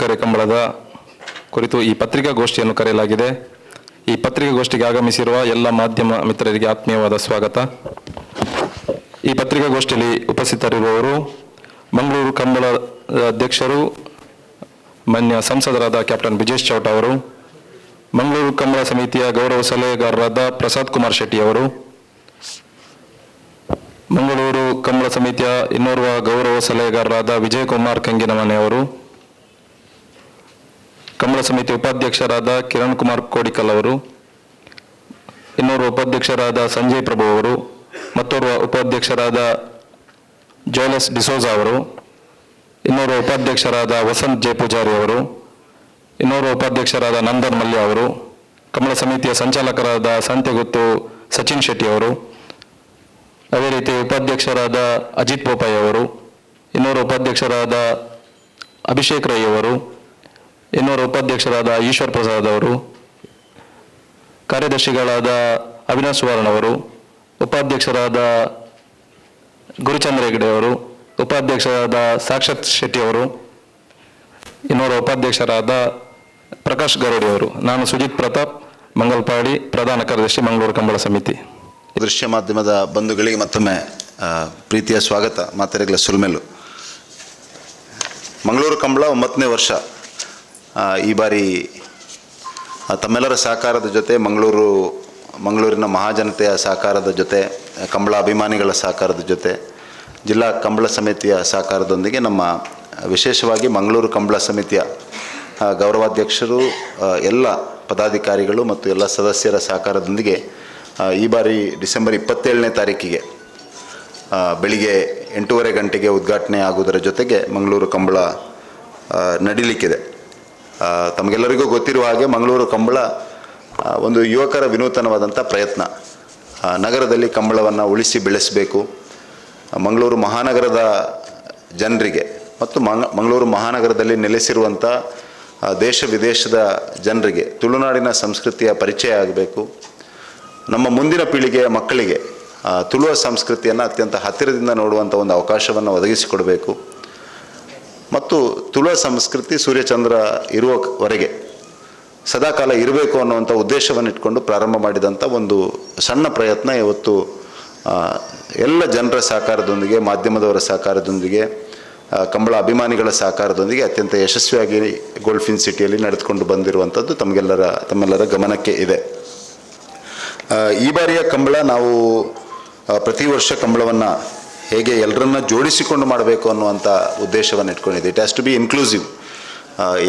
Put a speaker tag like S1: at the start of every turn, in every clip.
S1: ಕರೆ ಕಂಬಳದ ಕುರಿತು ಈ ಪತ್ರಿಕಾಗೋಷ್ಠಿಯನ್ನು ಕರೆಯಲಾಗಿದೆ. ಈ ಪತ್ರಿಕಾಗೋಷ್ಠಿಗೆ ಆಗಮಿಸಿರುವ ಎಲ್ಲ ಮಾಧ್ಯಮ ಮಿತ್ರರಿಗೆ ಆತ್ಮೀಯವಾದ ಸ್ವಾಗತ. ಈ ಪತ್ರಿಕಾಗೋಷ್ಠಿಯಲ್ಲಿ ಉಪಸ್ಥಿತರಿರುವವರು ಮಂಗಳೂರು ಕಂಬಳ ಅಧ್ಯಕ್ಷರು ಮಾನ್ಯ ಸಂಸದರಾದ ಕ್ಯಾಪ್ಟನ್ ಬ್ರಿಜೇಶ್ ಚೌಟ ಅವರು, ಮಂಗಳೂರು ಕಂಬಳ ಸಮಿತಿಯ ಗೌರವ ಸಲಹೆಗಾರರಾದ ಪ್ರಸಾದ್ ಕುಮಾರ್ ಶೆಟ್ಟಿ ಅವರು, ಮಂಗಳೂರು ಕಂಬಳ ಸಮಿತಿಯ ಇನ್ನೋರ್ವ ಗೌರವ ಸಲಹೆಗಾರರಾದ ವಿಜಯಕುಮಾರ್ ಕಂಗಿನಮನೆ ಅವರು, ಕಂಬಳ ಸಮಿತಿ ಉಪಾಧ್ಯಕ್ಷರಾದ ಕಿರಣ್ ಕುಮಾರ್ ಕೋಡಿಕಲ್ ಅವರು, ಇನ್ನೋರ್ವ ಉಪಾಧ್ಯಕ್ಷರಾದ ಸಂಜಯ್ ಪ್ರಭು ಅವರು, ಮತ್ತೋರ್ವ ಉಪಾಧ್ಯಕ್ಷರಾದ ಜೋಲೆಸ್ ಡಿಸೋಜಾ ಅವರು, ಇನ್ನೋರ್ವ ಉಪಾಧ್ಯಕ್ಷರಾದ ವಸಂತ್ ಜೆ ಪೂಜಾರಿ ಅವರು, ಇನ್ನೋರ್ವ ಉಪಾಧ್ಯಕ್ಷರಾದ ನಂದನ್ ಮಲ್ಯ ಅವರು, ಕಂಬಳ ಸಮಿತಿಯ ಸಂಚಾಲಕರಾದ ಸಂತೆಗುತ್ತು ಸಚಿನ್ ಶೆಟ್ಟಿ ಅವರು, ಅದೇ ರೀತಿ ಉಪಾಧ್ಯಕ್ಷರಾದ ಅಜಿತ್ ಬೋಪಾಯ್ ಅವರು, ಇನ್ನೋರ್ವ ಉಪಾಧ್ಯಕ್ಷರಾದ ಅಭಿಷೇಕ್ ರೈ ಅವರು, ಇನ್ನೋರ್ವ ಉಪಾಧ್ಯಕ್ಷರಾದ ಈಶ್ವರ್ ಪ್ರಸಾದ್ ಅವರು, ಕಾರ್ಯದರ್ಶಿಗಳಾದ ಅವಿನಾಶ್ ಸುವರ್ಣ ಅವರು, ಉಪಾಧ್ಯಕ್ಷರಾದ ಗುರುಚಂದ್ರ ಹೆಗಡೆ ಅವರು, ಉಪಾಧ್ಯಕ್ಷರಾದ ಸಾಕ್ಷಾತ್ ಶೆಟ್ಟಿ ಅವರು, ಇನ್ನೋರ್ವ ಉಪಾಧ್ಯಕ್ಷರಾದ ಪ್ರಕಾಶ್ ಗರೋಡಿ ಅವರು. ನಾನು ಸುಜಿತ್ ಪ್ರತಾಪ್, ಮಂಗಲ್ಪಾಡಿ, ಪ್ರಧಾನ ಕಾರ್ಯದರ್ಶಿ, ಮಂಗಳೂರು ಕಂಬಳ ಸಮಿತಿ.
S2: ದೃಶ್ಯ ಮಾಧ್ಯಮದ ಬಂಧುಗಳಿಗೆ ಮತ್ತೊಮ್ಮೆ ಪ್ರೀತಿಯ ಸ್ವಾಗತ. ಮಾತೆರೆಗಳ ಸುಲ್ಮೆಲು ಮಂಗಳೂರು ಕಂಬಳ 9ನೇ ವರ್ಷ. ಈ ಬಾರಿ ತಮ್ಮೆಲ್ಲರ ಸಹಕಾರದ ಜೊತೆ ಮಂಗಳೂರಿನ ಮಹಾಜನತೆಯ ಸಹಕಾರದ ಜೊತೆ, ಕಂಬಳ ಅಭಿಮಾನಿಗಳ ಸಹಕಾರದ ಜೊತೆ, ಜಿಲ್ಲಾ ಕಂಬಳ ಸಮಿತಿಯ ಸಹಕಾರದೊಂದಿಗೆ ನಮ್ಮ ವಿಶೇಷವಾಗಿ ಮಂಗಳೂರು ಕಂಬಳ ಸಮಿತಿಯ ಗೌರವಾಧ್ಯಕ್ಷರು, ಎಲ್ಲ ಪದಾಧಿಕಾರಿಗಳು ಮತ್ತು ಎಲ್ಲ ಸದಸ್ಯರ ಸಹಕಾರದೊಂದಿಗೆ ಈ ಬಾರಿ ಡಿಸೆಂಬರ್ 27ನೇ ತಾರೀಕಿಗೆ ಬೆಳಿಗ್ಗೆ 8:30 ಗಂಟೆಗೆ ಉದ್ಘಾಟನೆ ಆಗುವುದರ ಜೊತೆಗೆ ಮಂಗಳೂರು ಕಂಬಳ ನಡೀಲಿಕ್ಕಿದೆ. ತಮಗೆಲ್ಲರಿಗೂ ಗೊತ್ತಿರುವ ಹಾಗೆ ಮಂಗಳೂರು ಕಂಬಳ ಒಂದು ಯುವಕರ ವಿನೂತನವಾದಂಥ ಪ್ರಯತ್ನ. ನಗರದಲ್ಲಿ ಕಂಬಳವನ್ನು ಉಳಿಸಿ ಬೆಳೆಸಬೇಕು. ಮಂಗಳೂರು ಮಹಾನಗರದ ಜನರಿಗೆ ಮತ್ತು ಮಂಗಳೂರು ಮಹಾನಗರದಲ್ಲಿ ನೆಲೆಸಿರುವಂಥ ದೇಶ ವಿದೇಶದ ಜನರಿಗೆ ತುಳುನಾಡಿನ ಸಂಸ್ಕೃತಿಯ ಪರಿಚಯ ಆಗಬೇಕು. ನಮ್ಮ ಮುಂದಿನ ಪೀಳಿಗೆಯ ಮಕ್ಕಳಿಗೆ ತುಳುವ ಸಂಸ್ಕೃತಿಯನ್ನು ಅತ್ಯಂತ ಹತ್ತಿರದಿಂದ ನೋಡುವಂಥ ಒಂದು ಅವಕಾಶವನ್ನು ಒದಗಿಸಿಕೊಡಬೇಕು. ಮತ್ತು ತುಳುವ ಸಂಸ್ಕೃತಿ ಸೂರ್ಯಚಂದ್ರ ಇರುವವರೆಗೆ ಸದಾಕಾಲ ಇರಬೇಕು ಅನ್ನುವಂಥ ಉದ್ದೇಶವನ್ನು ಇಟ್ಕೊಂಡು ಪ್ರಾರಂಭ ಮಾಡಿದಂಥ ಒಂದು ಸಣ್ಣ ಪ್ರಯತ್ನ ಇವತ್ತು ಎಲ್ಲ ಜನರ ಸಹಕಾರದೊಂದಿಗೆ, ಮಾಧ್ಯಮದವರ ಸಹಕಾರದೊಂದಿಗೆ, ಕಂಬಳ ಅಭಿಮಾನಿಗಳ ಸಹಕಾರದೊಂದಿಗೆ ಅತ್ಯಂತ ಯಶಸ್ವಿಯಾಗಿ ಗೋಲ್ಫಿನ್ ಸಿಟಿಯಲ್ಲಿ ನಡೆದುಕೊಂಡು ಬಂದಿರುವಂಥದ್ದು ತಮ್ಮೆಲ್ಲರ ಗಮನಕ್ಕೆ ಇದೆ. ಈ ಬಾರಿಯ ಕಂಬಳ ನಾವು ಪ್ರತಿ ವರ್ಷ ಕಂಬಳವನ್ನು ಹೇಗೆ ಎಲ್ಲರನ್ನ ಜೋಡಿಸಿಕೊಂಡು ಮಾಡಬೇಕು ಅನ್ನುವಂಥ ಉದ್ದೇಶವನ್ನು ಇಟ್ಕೊಂಡಿದೆ. It has to be inclusive.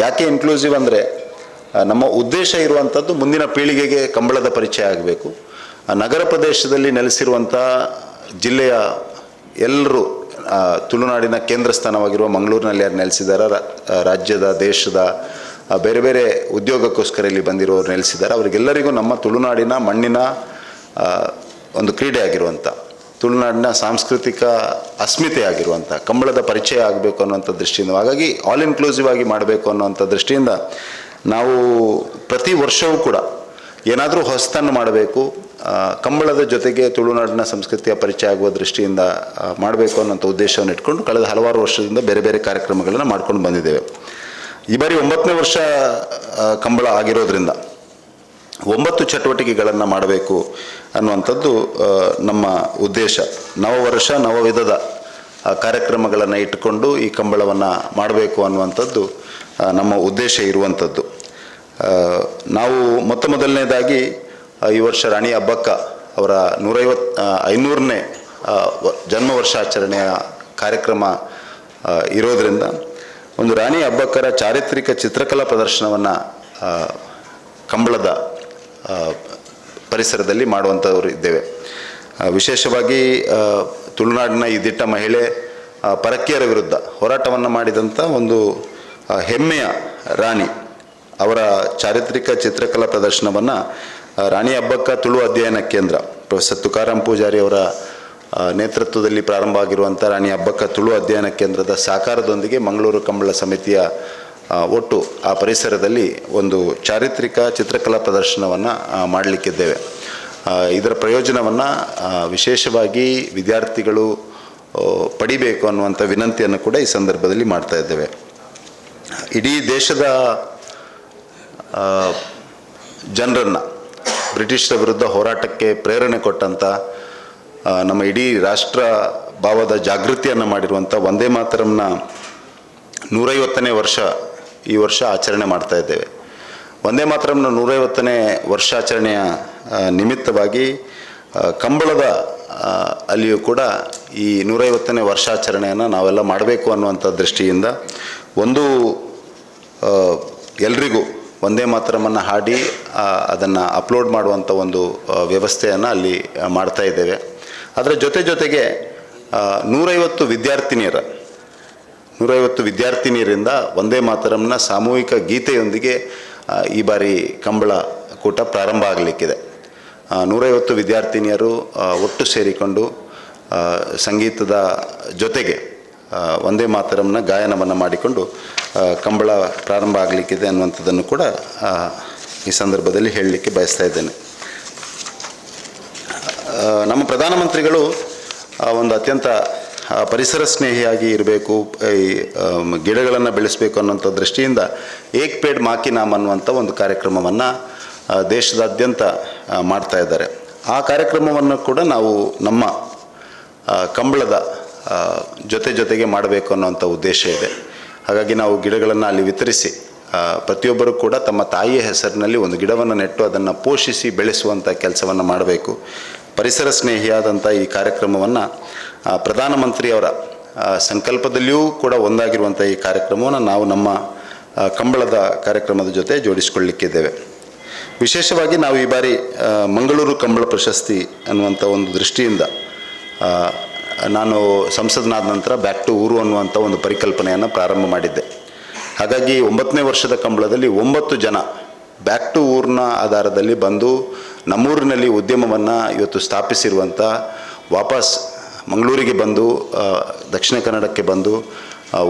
S2: ಯಾಕೆ ಇನ್ಕ್ಲೂಸಿವ್ ಅಂದರೆ, ನಮ್ಮ ಉದ್ದೇಶ ಇರುವಂಥದ್ದು ಮುಂದಿನ ಪೀಳಿಗೆಗೆ ಕಂಬಳದ ಪರಿಚಯ ಆಗಬೇಕು. ನಗರ ಪ್ರದೇಶದಲ್ಲಿ ನೆಲೆಸಿರುವಂಥ ಜಿಲ್ಲೆಯ ಎಲ್ಲರೂ, ತುಳುನಾಡಿನ ಕೇಂದ್ರ ಸ್ಥಾನವಾಗಿರುವ ಮಂಗಳೂರಿನಲ್ಲಿ ಯಾರು ನೆಲೆಸಿದ್ದಾರೆ, ರಾಜ್ಯದ ದೇಶದ ಬೇರೆ ಬೇರೆ ಉದ್ಯೋಗಕ್ಕೋಸ್ಕರ ಇಲ್ಲಿ ಬಂದಿರೋರು ನೆಲೆಸಿದ್ದಾರೆ, ಅವರಿಗೆಲ್ಲರಿಗೂ ನಮ್ಮ ತುಳುನಾಡಿನ ಮಣ್ಣಿನ ಒಂದು ಕ್ರೀಡೆ ಆಗಿರುವಂಥ, ತುಳುನಾಡಿನ ಸಾಂಸ್ಕೃತಿಕ ಅಸ್ಮಿತೆ ಆಗಿರುವಂಥ ಕಂಬಳದ ಪರಿಚಯ ಆಗಬೇಕು ಅನ್ನುವಂಥ ದೃಷ್ಟಿಯಿಂದ, ಹಾಗಾಗಿ ಆಲ್ ಇನ್ಕ್ಲೂಸಿವ್ ಆಗಿ ಮಾಡಬೇಕು ಅನ್ನುವಂಥ ದೃಷ್ಟಿಯಿಂದ ನಾವು ಪ್ರತಿ ವರ್ಷವೂ ಕೂಡ ಏನಾದರೂ ಹೊಸತನ್ನು ಮಾಡಬೇಕು, ಕಂಬಳದ ಜೊತೆಗೆ ತುಳುನಾಡಿನ ಸಂಸ್ಕೃತಿಯ ಪರಿಚಯ ಆಗುವ ದೃಷ್ಟಿಯಿಂದ ಮಾಡಬೇಕು ಅನ್ನೋಂಥ ಉದ್ದೇಶವನ್ನು ಇಟ್ಕೊಂಡು ಕಳೆದ ಹಲವಾರು ವರ್ಷದಿಂದ ಬೇರೆ ಬೇರೆ ಕಾರ್ಯಕ್ರಮಗಳನ್ನು ಮಾಡ್ಕೊಂಡು ಬಂದಿದ್ದೇವೆ. ಈ ಬಾರಿ 9ನೇ ವರ್ಷ ಕಂಬಳ ಆಗಿರೋದ್ರಿಂದ 9 ಚಟುವಟಿಕೆಗಳನ್ನು ಮಾಡಬೇಕು ಅನ್ನುವಂಥದ್ದು ನಮ್ಮ ಉದ್ದೇಶ. ನವವರ್ಷ ನವವಿಧದ ಕಾರ್ಯಕ್ರಮಗಳನ್ನು ಇಟ್ಟುಕೊಂಡು ಈ ಕಂಬಳವನ್ನು ಮಾಡಬೇಕು ಅನ್ನುವಂಥದ್ದು ನಮ್ಮ ಉದ್ದೇಶ ಇರುವಂಥದ್ದು. ನಾವು ಮೊದಲನೇದಾಗಿ ಈ ವರ್ಷ ರಾಣಿ ಅಬ್ಬಕ್ಕ ಅವರ 500ನೇ ಜನ್ಮ ವರ್ಷಾಚರಣೆಯ ಕಾರ್ಯಕ್ರಮ ಇರೋದರಿಂದ ಒಂದು ರಾಣಿ ಅಬ್ಬಕ್ಕರ ಚಾರಿತ್ರಿಕ ಚಿತ್ರಕಲಾ ಪ್ರದರ್ಶನವನ್ನು ಕಂಬಳದ ಪರಿಸರದಲ್ಲಿ ಮಾಡುವಂಥವರು ಇದ್ದೇವೆ. ವಿಶೇಷವಾಗಿ ತುಳುನಾಡಿನ ಈ ದಿಟ್ಟ ಮಹಿಳೆ ಪರಕೀಯರ ವಿರುದ್ಧ ಹೋರಾಟವನ್ನು ಮಾಡಿದಂಥ ಒಂದು ಹೆಮ್ಮೆಯ ರಾಣಿ ಅವರ ಚಾರಿತ್ರಿಕ ಚಿತ್ರಕಲಾ ಪ್ರದರ್ಶನವನ್ನು ರಾಣಿ ಅಬ್ಬಕ್ಕ ತುಳು ಅಧ್ಯಯನ ಕೇಂದ್ರ ಪ್ರೊಫೆಸರ್ ತುಕಾರಾಮ್ ಪೂಜಾರಿ ಅವರ ನೇತೃತ್ವದಲ್ಲಿ ಪ್ರಾರಂಭ ಆಗಿರುವಂಥ ರಾಣಿ ಅಬ್ಬಕ್ಕ ತುಳು ಅಧ್ಯಯನ ಕೇಂದ್ರದ ಸಹಕಾರದೊಂದಿಗೆ ಮಂಗಳೂರು ಕಂಬಳ ಸಮಿತಿಯ ಒಟ್ಟು ಆ ಪರಿಸರದಲ್ಲಿ ಒಂದು ಚಾರಿತ್ರಿಕ ಚಿತ್ರಕಲಾ ಪ್ರದರ್ಶನವನ್ನು ಮಾಡಲಿಕ್ಕಿದ್ದೇವೆ. ಇದರ ಪ್ರಯೋಜನವನ್ನು ವಿಶೇಷವಾಗಿ ವಿದ್ಯಾರ್ಥಿಗಳು ಪಡಿಬೇಕು ಅನ್ನುವಂಥ ವಿನಂತಿಯನ್ನು ಕೂಡ ಈ ಸಂದರ್ಭದಲ್ಲಿ ಮಾಡ್ತಾ ಇದ್ದೇವೆ. ಇಡೀ ದೇಶದ ಜನರನ್ನು ಬ್ರಿಟಿಷರ ವಿರುದ್ಧ ಹೋರಾಟಕ್ಕೆ ಪ್ರೇರಣೆ ಕೊಟ್ಟಂಥ ನಮ್ಮ ಇಡೀ ರಾಷ್ಟ್ರ ಭಾವದ ಜಾಗೃತಿಯನ್ನು ಮಾಡಿರುವಂಥ ವಂದೇ ಮಾತರಂನ 150ನೇ ವರ್ಷ ಈ ವರ್ಷ ಆಚರಣೆ ಮಾಡ್ತಾ ಇದ್ದೇವೆ. ವಂದೇ ಮಾತರಂನ 150ನೇ ವರ್ಷಾಚರಣೆಯ ನಿಮಿತ್ತವಾಗಿ ಕಂಬಳದ ಅಲ್ಲಿಯೂ ಕೂಡ ಈ 150ನೇ ವರ್ಷಾಚರಣೆಯನ್ನು ನಾವೆಲ್ಲ ಮಾಡಬೇಕು ಅನ್ನುವಂಥ ದೃಷ್ಟಿಯಿಂದ ಒಂದು ಎಲ್ರಿಗೂ ವಂದೇ ಮಾತರಮನ್ನು ಹಾಡಿ ಅದನ್ನು ಅಪ್ಲೋಡ್ ಮಾಡುವಂಥ ಒಂದು ವ್ಯವಸ್ಥೆಯನ್ನು ಅಲ್ಲಿ ಮಾಡ್ತಾ ಇದ್ದೇವೆ. ಅದರ ಜೊತೆಗೆ 150 ವಿದ್ಯಾರ್ಥಿನಿಯರಿಂದ ವಂದೇ ಮಾತರಂನ ಸಾಮೂಹಿಕ ಗೀತೆಯೊಂದಿಗೆ ಈ ಬಾರಿ ಕಂಬಳ ಕೂಟ ಪ್ರಾರಂಭ ಆಗಲಿಕ್ಕಿದೆ. 150 ವಿದ್ಯಾರ್ಥಿನಿಯರು ಒಟ್ಟು ಸೇರಿಕೊಂಡು ಸಂಗೀತದ ಜೊತೆಗೆ ವಂದೇ ಮಾತರಂನ ಗಾಯನವನ್ನು ಮಾಡಿಕೊಂಡು ಕಂಬಳ ಪ್ರಾರಂಭ ಆಗಲಿಕ್ಕಿದೆ ಅನ್ನುವಂಥದ್ದನ್ನು ಕೂಡ ಈ ಸಂದರ್ಭದಲ್ಲಿ ಹೇಳಲಿಕ್ಕೆ ಬಯಸ್ತಾ ಇದ್ದೇನೆ. ನಮ್ಮ ಪ್ರಧಾನಮಂತ್ರಿಗಳು ಒಂದು ಅತ್ಯಂತ ಪರಿಸರ ಸ್ನೇಹಿಯಾಗಿ ಇರಬೇಕು, ಈ ಗಿಡಗಳನ್ನು ಬೆಳೆಸಬೇಕು ಅನ್ನುವಂಥ ದೃಷ್ಟಿಯಿಂದ ಏಕ್ ಪೇಡ್ ಮಾಕಿ ನಾಮ್ ಅನ್ನುವಂಥ ಒಂದು ಕಾರ್ಯಕ್ರಮವನ್ನು ದೇಶದಾದ್ಯಂತ ಮಾಡ್ತಾ ಇದ್ದಾರೆ. ಆ ಕಾರ್ಯಕ್ರಮವನ್ನು ಕೂಡ ನಾವು ನಮ್ಮ ಕಂಬಳದ ಜೊತೆಗೆ ಮಾಡಬೇಕು ಅನ್ನೋಂಥ ಉದ್ದೇಶ ಇದೆ. ಹಾಗಾಗಿ ನಾವು ಗಿಡಗಳನ್ನು ಅಲ್ಲಿ ವಿತರಿಸಿ ಪ್ರತಿಯೊಬ್ಬರೂ ಕೂಡ ತಮ್ಮ ತಾಯಿಯ ಹೆಸರಿನಲ್ಲಿ ಒಂದು ಗಿಡವನ್ನು ನೆಟ್ಟು ಅದನ್ನು ಪೋಷಿಸಿ ಬೆಳೆಸುವಂಥ ಕೆಲಸವನ್ನು ಮಾಡಬೇಕು. ಪರಿಸರ ಸ್ನೇಹಿಯಾದಂಥ ಈ ಕಾರ್ಯಕ್ರಮವನ್ನು ಪ್ರಧಾನಮಂತ್ರಿಯವರ ಸಂಕಲ್ಪದಲ್ಲಿಯೂ ಕೂಡ ಒಂದಾಗಿರುವಂಥ ಈ ಕಾರ್ಯಕ್ರಮವನ್ನು ನಾವು ನಮ್ಮ ಕಂಬಳದ ಕಾರ್ಯಕ್ರಮದ ಜೊತೆ ಜೋಡಿಸಿಕೊಳ್ಳಲಿಕ್ಕಿದ್ದೇವೆ. ವಿಶೇಷವಾಗಿ ನಾವು ಈ ಬಾರಿ ಮಂಗಳೂರು ಕಂಬಳ ಪ್ರಶಸ್ತಿ ಅನ್ನುವಂಥ ಒಂದು ದೃಷ್ಟಿಯಿಂದ ನಾನು ಸಂಸದನಾದ ನಂತರ ಬ್ಯಾಕ್ ಟು ಊರು ಅನ್ನುವಂಥ ಒಂದು ಪರಿಕಲ್ಪನೆಯನ್ನು ಪ್ರಾರಂಭ ಮಾಡಿದ್ದೆ. ಹಾಗಾಗಿ 9ನೇ ವರ್ಷದ ಕಂಬಳದಲ್ಲಿ 9 ಜನ ಬ್ಯಾಕ್ ಟು ಊರಿನ ಆಧಾರದಲ್ಲಿ ಬಂದು ನಮ್ಮೂರಿನಲ್ಲಿ ಉದ್ಯಮವನ್ನು ಇವತ್ತು ಸ್ಥಾಪಿಸಿರುವಂಥ, ವಾಪಸ್ ಮಂಗಳೂರಿಗೆ ಬಂದು ದಕ್ಷಿಣ ಕನ್ನಡಕ್ಕೆ ಬಂದು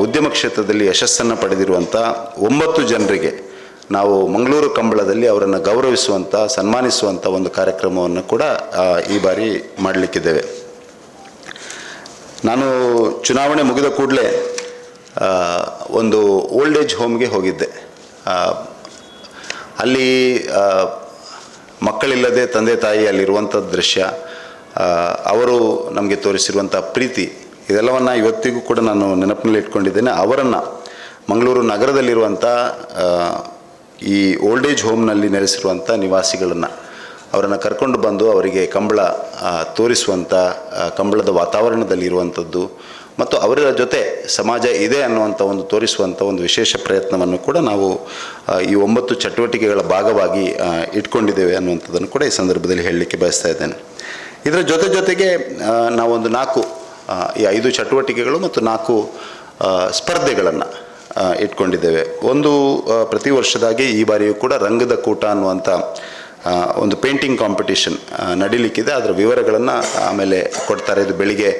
S2: ಉದ್ಯಮ ಕ್ಷೇತ್ರದಲ್ಲಿ ಯಶಸ್ಸನ್ನು ಪಡೆದಿರುವಂಥ 9 ಜನರಿಗೆ ನಾವು ಮಂಗಳೂರು ಕಂಬಳದಲ್ಲಿ ಅವರನ್ನು ಗೌರವಿಸುವಂಥ, ಸನ್ಮಾನಿಸುವಂಥ ಒಂದು ಕಾರ್ಯಕ್ರಮವನ್ನು ಕೂಡ ಈ ಬಾರಿ ಮಾಡಲಿಕ್ಕಿದ್ದೇವೆ. ನಾನು ಚುನಾವಣೆ ಮುಗಿದ ಕೂಡಲೇ ಒಂದು ಓಲ್ಡ್ ಏಜ್ ಹೋಮ್ಗೆ ಹೋಗಿದ್ದೆ. ಅಲ್ಲಿ ಮಕ್ಕಳಿಲ್ಲದೆ ತಂದೆ ತಾಯಿ ಅಲ್ಲಿರುವಂಥ ದೃಶ್ಯ, ಅವರು ನಮಗೆ ತೋರಿಸಿರುವಂಥ ಪ್ರೀತಿ, ಇದೆಲ್ಲವನ್ನು ಇವತ್ತಿಗೂ ಕೂಡ ನಾನು ನೆನಪಿನಲ್ಲಿ ಇಟ್ಕೊಂಡಿದ್ದೇನೆ. ಅವರನ್ನು ಮಂಗಳೂರು ನಗರದಲ್ಲಿರುವಂಥ ಈ ಓಲ್ಡ್ ಏಜ್ ಹೋಮ್ನಲ್ಲಿ ನೆಲೆಸಿರುವಂಥ ನಿವಾಸಿಗಳನ್ನು ಅವರನ್ನು ಕರ್ಕೊಂಡು ಬಂದು ಅವರಿಗೆ ಕಂಬಳ ತೋರಿಸುವಂಥ, ಕಂಬಳದ ವಾತಾವರಣದಲ್ಲಿ ಇರುವಂಥದ್ದು ಮತ್ತು ಅವರ ಜೊತೆ ಸಮಾಜ ಇದೆ ಅನ್ನುವಂಥ ಒಂದು ತೋರಿಸುವಂಥ ಒಂದು ವಿಶೇಷ ಪ್ರಯತ್ನವನ್ನು ಕೂಡ ನಾವು ಈ 9 ಚಟುವಟಿಕೆಗಳ ಭಾಗವಾಗಿ ಇಟ್ಕೊಂಡಿದ್ದೇವೆ ಅನ್ನುವಂಥದ್ದನ್ನು ಕೂಡ ಈ ಸಂದರ್ಭದಲ್ಲಿ ಹೇಳಲಿಕ್ಕೆ ಬಯಸ್ತಾ ಇದ್ದೇನೆ. ಇದರ ಜೊತೆಗೆ ನಾವೊಂದು 4 ಈ 5 ಚಟುವಟಿಕೆಗಳು ಮತ್ತು 4 ಸ್ಪರ್ಧೆಗಳನ್ನು ಇಟ್ಕೊಂಡಿದ್ದೇವೆ. ಒಂದು ಪ್ರತಿ ವರ್ಷದಾಗಿ ಈ ಬಾರಿಯೂ ಕೂಡ ರಂಗದ ಕೂಟ ಅನ್ನುವಂಥ ಒಂದು ಪೇಂಟಿಂಗ್ ಕಾಂಪಿಟೇಷನ್ ನಡೀಲಿಕ್ಕಿದೆ. ಅದರ ವಿವರಗಳನ್ನು ಆಮೇಲೆ ಕೊಡ್ತಾರೆ. ಇದು ಬೆಳಿಗ್ಗೆ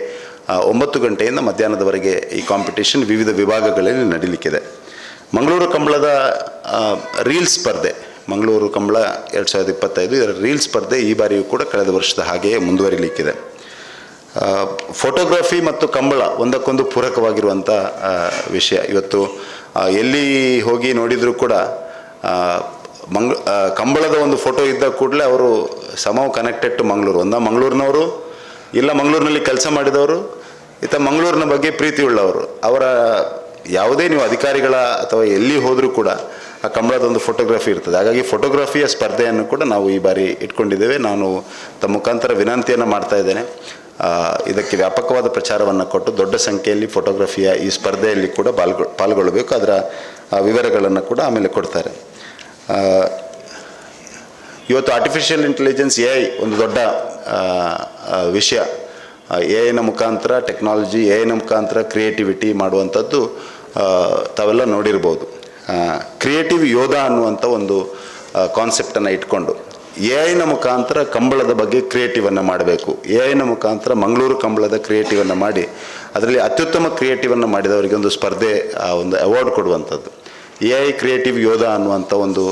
S2: 9 ಗಂಟೆಯಿಂದ ಮಧ್ಯಾಹ್ನದವರೆಗೆ ಈ ಕಾಂಪಿಟೇಷನ್ ವಿವಿಧ ವಿಭಾಗಗಳಲ್ಲಿ ನಡೀಲಿಕ್ಕಿದೆ. ಮಂಗಳೂರು ಕಂಬಳದ ರೀಲ್ ಸ್ಪರ್ಧೆ, ಮಂಗಳೂರು ಕಂಬಳ 2025 ಇದರ ರೀಲ್ ಸ್ಪರ್ಧೆ ಈ ಬಾರಿಯೂ ಕೂಡ ಕಳೆದ ವರ್ಷದ ಹಾಗೆಯೇ ಮುಂದುವರಿಲಿಕ್ಕಿದೆ. ಫೋಟೋಗ್ರಫಿ ಮತ್ತು ಕಂಬಳ ಒಂದಕ್ಕೊಂದು ಪೂರಕವಾಗಿರುವಂಥ ವಿಷಯ. ಇವತ್ತು ಎಲ್ಲಿ ಹೋಗಿ ನೋಡಿದರೂ ಕೂಡ ಕಂಬಳದ ಒಂದು ಫೋಟೋ ಇದ್ದ ಕೂಡಲೇ ಅವರು ಸಮವ್ ಕನೆಕ್ಟೆಡ್ ಟು ಮಂಗಳೂರು. ಮಂಗಳೂರಿನವರು, ಇಲ್ಲ ಮಂಗಳೂರಿನಲ್ಲಿ ಕೆಲಸ ಮಾಡಿದವರು, ಮಂಗಳೂರಿನ ಬಗ್ಗೆ ಪ್ರೀತಿ ಉಳ್ಳವರು. ಅವರ ಯಾವುದೇ ನೀವು ಅಧಿಕಾರಿಗಳ ಅಥವಾ ಎಲ್ಲಿ ಹೋದರೂ ಕೂಡ ಆ ಕಂಬಳದ ಒಂದು ಫೋಟೋಗ್ರಫಿ ಇರ್ತದೆ. ಹಾಗಾಗಿ ಫೋಟೋಗ್ರಫಿಯ ಸ್ಪರ್ಧೆಯನ್ನು ಕೂಡ ನಾವು ಈ ಬಾರಿ ಇಟ್ಕೊಂಡಿದ್ದೇವೆ. ನಾನು ತಮ್ಮ ಮುಖಾಂತರ ವಿನಂತಿಯನ್ನು ಮಾಡ್ತಾ ಇದ್ದೇನೆ, ಇದಕ್ಕೆ ವ್ಯಾಪಕವಾದ ಪ್ರಚಾರವನ್ನು ಕೊಟ್ಟು ದೊಡ್ಡ ಸಂಖ್ಯೆಯಲ್ಲಿ ಫೋಟೋಗ್ರಫಿಯ ಈ ಸ್ಪರ್ಧೆಯಲ್ಲಿ ಕೂಡ ಪಾಲ್ಗೊಳ್ಳಬೇಕು. ಅದರ ವಿವರಗಳನ್ನು ಕೂಡ ಆಮೇಲೆ ಕೊಡ್ತಾರೆ. ಇವತ್ತು ಆರ್ಟಿಫಿಷಿಯಲ್ ಇಂಟೆಲಿಜೆನ್ಸ್ AI ಒಂದು ದೊಡ್ಡ ವಿಷಯ. AIನ ಮುಖಾಂತರ ಟೆಕ್ನಾಲಜಿ, AIನ ಮುಖಾಂತರ ಕ್ರಿಯೇಟಿವಿಟಿ ಮಾಡುವಂಥದ್ದು ತಾವೆಲ್ಲ ನೋಡಿರ್ಬೋದು. ಕ್ರಿಯೇಟಿವ್ ಯೋಧ ಅನ್ನುವಂಥ ಒಂದು ಕಾನ್ಸೆಪ್ಟನ್ನು ಇಟ್ಕೊಂಡು AIನ ಮುಖಾಂತರ ಕಂಬಳದ ಬಗ್ಗೆ ಕ್ರಿಯೇಟಿವನ್ನು ಮಾಡಬೇಕು. AIನ ಮುಖಾಂತರ ಮಂಗಳೂರು ಕಂಬಳದ ಕ್ರಿಯೇಟಿವನ್ನು ಮಾಡಿ ಅದರಲ್ಲಿ ಅತ್ಯುತ್ತಮ ಕ್ರಿಯೇಟಿವನ್ನು ಮಾಡಿದವರಿಗೆ ಒಂದು ಸ್ಪರ್ಧೆ, ಒಂದು ಅವಾರ್ಡ್ ಕೊಡುವಂಥದ್ದು. AI ಕ್ರಿಯೇಟಿವ್ ಯೋಧ ಅನ್ನುವಂಥ ಒಂದು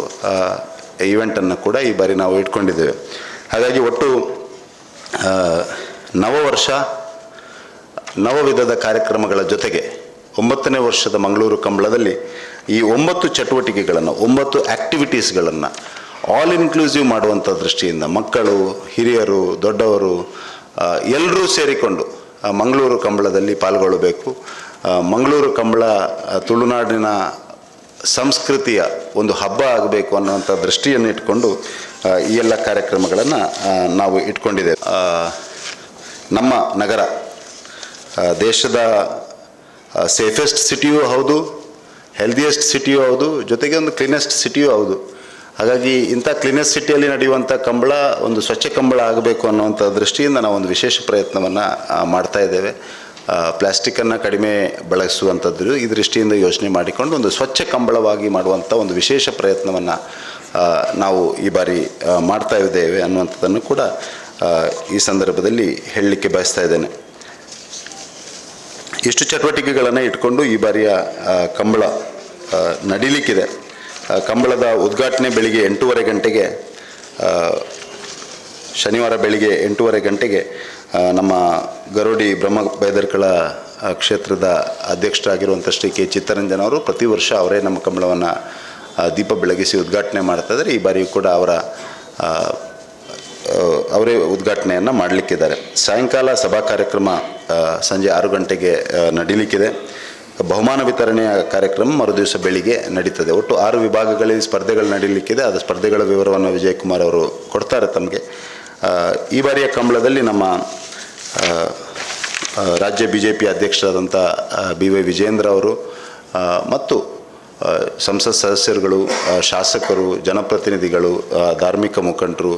S2: ಈವೆಂಟನ್ನು ಕೂಡ ಈ ಬಾರಿ ನಾವು ಇಟ್ಕೊಂಡಿದ್ದೇವೆ. ಹಾಗಾಗಿ ಒಟ್ಟು ನವವರ್ಷ, ನವವಿಧದ ಕಾರ್ಯಕ್ರಮಗಳ ಜೊತೆಗೆ 9ನೇ ವರ್ಷದ ಮಂಗಳೂರು ಕಂಬಳದಲ್ಲಿ ಈ 9 ಚಟುವಟಿಕೆಗಳನ್ನು 9 ಆ್ಯಕ್ಟಿವಿಟೀಸ್ಗಳನ್ನು ಆಲ್ ಇನ್ಕ್ಲೂಸಿವ್ ಮಾಡುವಂಥ ದೃಷ್ಟಿಯಿಂದ ಮಕ್ಕಳು, ಹಿರಿಯರು, ದೊಡ್ಡವರು ಎಲ್ಲರೂ ಸೇರಿಕೊಂಡು ಮಂಗಳೂರು ಕಂಬಳದಲ್ಲಿ ಪಾಲ್ಗೊಳ್ಳಬೇಕು. ಮಂಗಳೂರು ಕಂಬಳ ತುಳುನಾಡಿನ ಸಂಸ್ಕೃತಿಯ ಒಂದು ಹಬ್ಬ ಆಗಬೇಕು ಅನ್ನುವಂಥ ದೃಷ್ಟಿಯನ್ನು ಇಟ್ಕೊಂಡು ಈ ಎಲ್ಲ ಕಾರ್ಯಕ್ರಮಗಳನ್ನು ನಾವು ಇಟ್ಕೊಂಡಿದ್ದೇವೆ. ನಮ್ಮ ನಗರ ದೇಶದ ಸೇಫೆಸ್ಟ್ ಸಿಟಿಯೂ ಹೌದು, ಹೆಲ್ದಿಯೆಸ್ಟ್ ಸಿಟಿಯೂ ಹೌದು, ಜೊತೆಗೆ ಒಂದು ಕ್ಲೀನೆಸ್ಟ್ ಸಿಟಿಯೂ ಹೌದು. ಹಾಗಾಗಿ ಇಂಥ ಕ್ಲೀನೆಸ್ಟ್ ಸಿಟಿಯಲ್ಲಿ ನಡೆಯುವಂಥ ಕಂಬಳ ಒಂದು ಸ್ವಚ್ಛ ಕಂಬಳ ಆಗಬೇಕು ಅನ್ನುವಂಥ ದೃಷ್ಟಿಯಿಂದ ನಾವು ಒಂದು ವಿಶೇಷ ಪ್ರಯತ್ನವನ್ನು ಮಾಡ್ತಾ ಇದ್ದೇವೆ. ಪ್ಲಾಸ್ಟಿಕ್ಕನ್ನು ಕಡಿಮೆ ಬಳಸುವಂಥದ್ದು ಈ ದೃಷ್ಟಿಯಿಂದ ಯೋಚನೆ ಮಾಡಿಕೊಂಡು ಒಂದು ಸ್ವಚ್ಛ ಕಂಬಳವಾಗಿ ಮಾಡುವಂಥ ಒಂದು ವಿಶೇಷ ಪ್ರಯತ್ನವನ್ನು ನಾವು ಈ ಬಾರಿ ಮಾಡ್ತಾ ಇದ್ದೇವೆ ಅನ್ನುವಂಥದ್ದನ್ನು ಕೂಡ ಈ ಸಂದರ್ಭದಲ್ಲಿ ಹೇಳಲಿಕ್ಕೆ ಬಯಸ್ತಾ ಇದ್ದೇನೆ. ಇಷ್ಟು ಚಟುವಟಿಕೆಗಳನ್ನು ಇಟ್ಕೊಂಡು ಈ ಬಾರಿಯ ಕಂಬಳ ನಡೀಲಿಕ್ಕಿದೆ. ಕಂಬಳದ ಉದ್ಘಾಟನೆ ಬೆಳಿಗ್ಗೆ 8:30 ಗಂಟೆಗೆ, ಶನಿವಾರ ಬೆಳಿಗ್ಗೆ 8:30 ಗಂಟೆಗೆ ನಮ್ಮ ಗರೋಡಿ ಬ್ರಹ್ಮ ಬೈದರ್ಕಳ ಕ್ಷೇತ್ರದ ಅಧ್ಯಕ್ಷರಾಗಿರುವಂಥ ಶ್ರೀ ಕೆ ಚಿತ್ತರಂಜನ್ ಅವರು ಪ್ರತಿ ವರ್ಷ ಅವರೇ ನಮ್ಮ ಕಂಬಳವನ್ನು ದೀಪ ಬೆಳಗಿಸಿ ಉದ್ಘಾಟನೆ ಮಾಡ್ತಾ ಇದ್ದಾರೆ. ಈ ಬಾರಿಯೂ ಕೂಡ ಅವರೇ ಉದ್ಘಾಟನೆಯನ್ನು ಮಾಡಲಿಕ್ಕಿದ್ದಾರೆ. ಸಾಯಂಕಾಲ ಸಭಾ ಕಾರ್ಯಕ್ರಮ ಸಂಜೆ 6 ಗಂಟೆಗೆ ನಡೀಲಿಕ್ಕಿದೆ. ಬಹುಮಾನ ವಿತರಣೆಯ ಕಾರ್ಯಕ್ರಮ ಮರುದಿವಸ ಬೆಳಿಗ್ಗೆ ನಡೀತದೆ. ಒಟ್ಟು 6 ವಿಭಾಗಗಳಲ್ಲಿ ಸ್ಪರ್ಧೆಗಳು ನಡೀಲಿಕ್ಕಿದೆ. ಅದು ಸ್ಪರ್ಧೆಗಳ ವಿವರವನ್ನು ವಿಜಯಕುಮಾರ್ ಅವರು ಕೊಡ್ತಾರೆ ತಮಗೆ. ಈ ಬಾರಿಯ ಕಂಬಳದಲ್ಲಿ ನಮ್ಮ ರಾಜ್ಯ BJP ಅಧ್ಯಕ್ಷರಾದಂಥ BY ವಿಜೇಂದ್ರ ಅವರು ಮತ್ತು ಸಂಸತ್ ಸದಸ್ಯರುಗಳು, ಶಾಸಕರು, ಜನಪ್ರತಿನಿಧಿಗಳು, ಧಾರ್ಮಿಕ ಮುಖಂಡರು,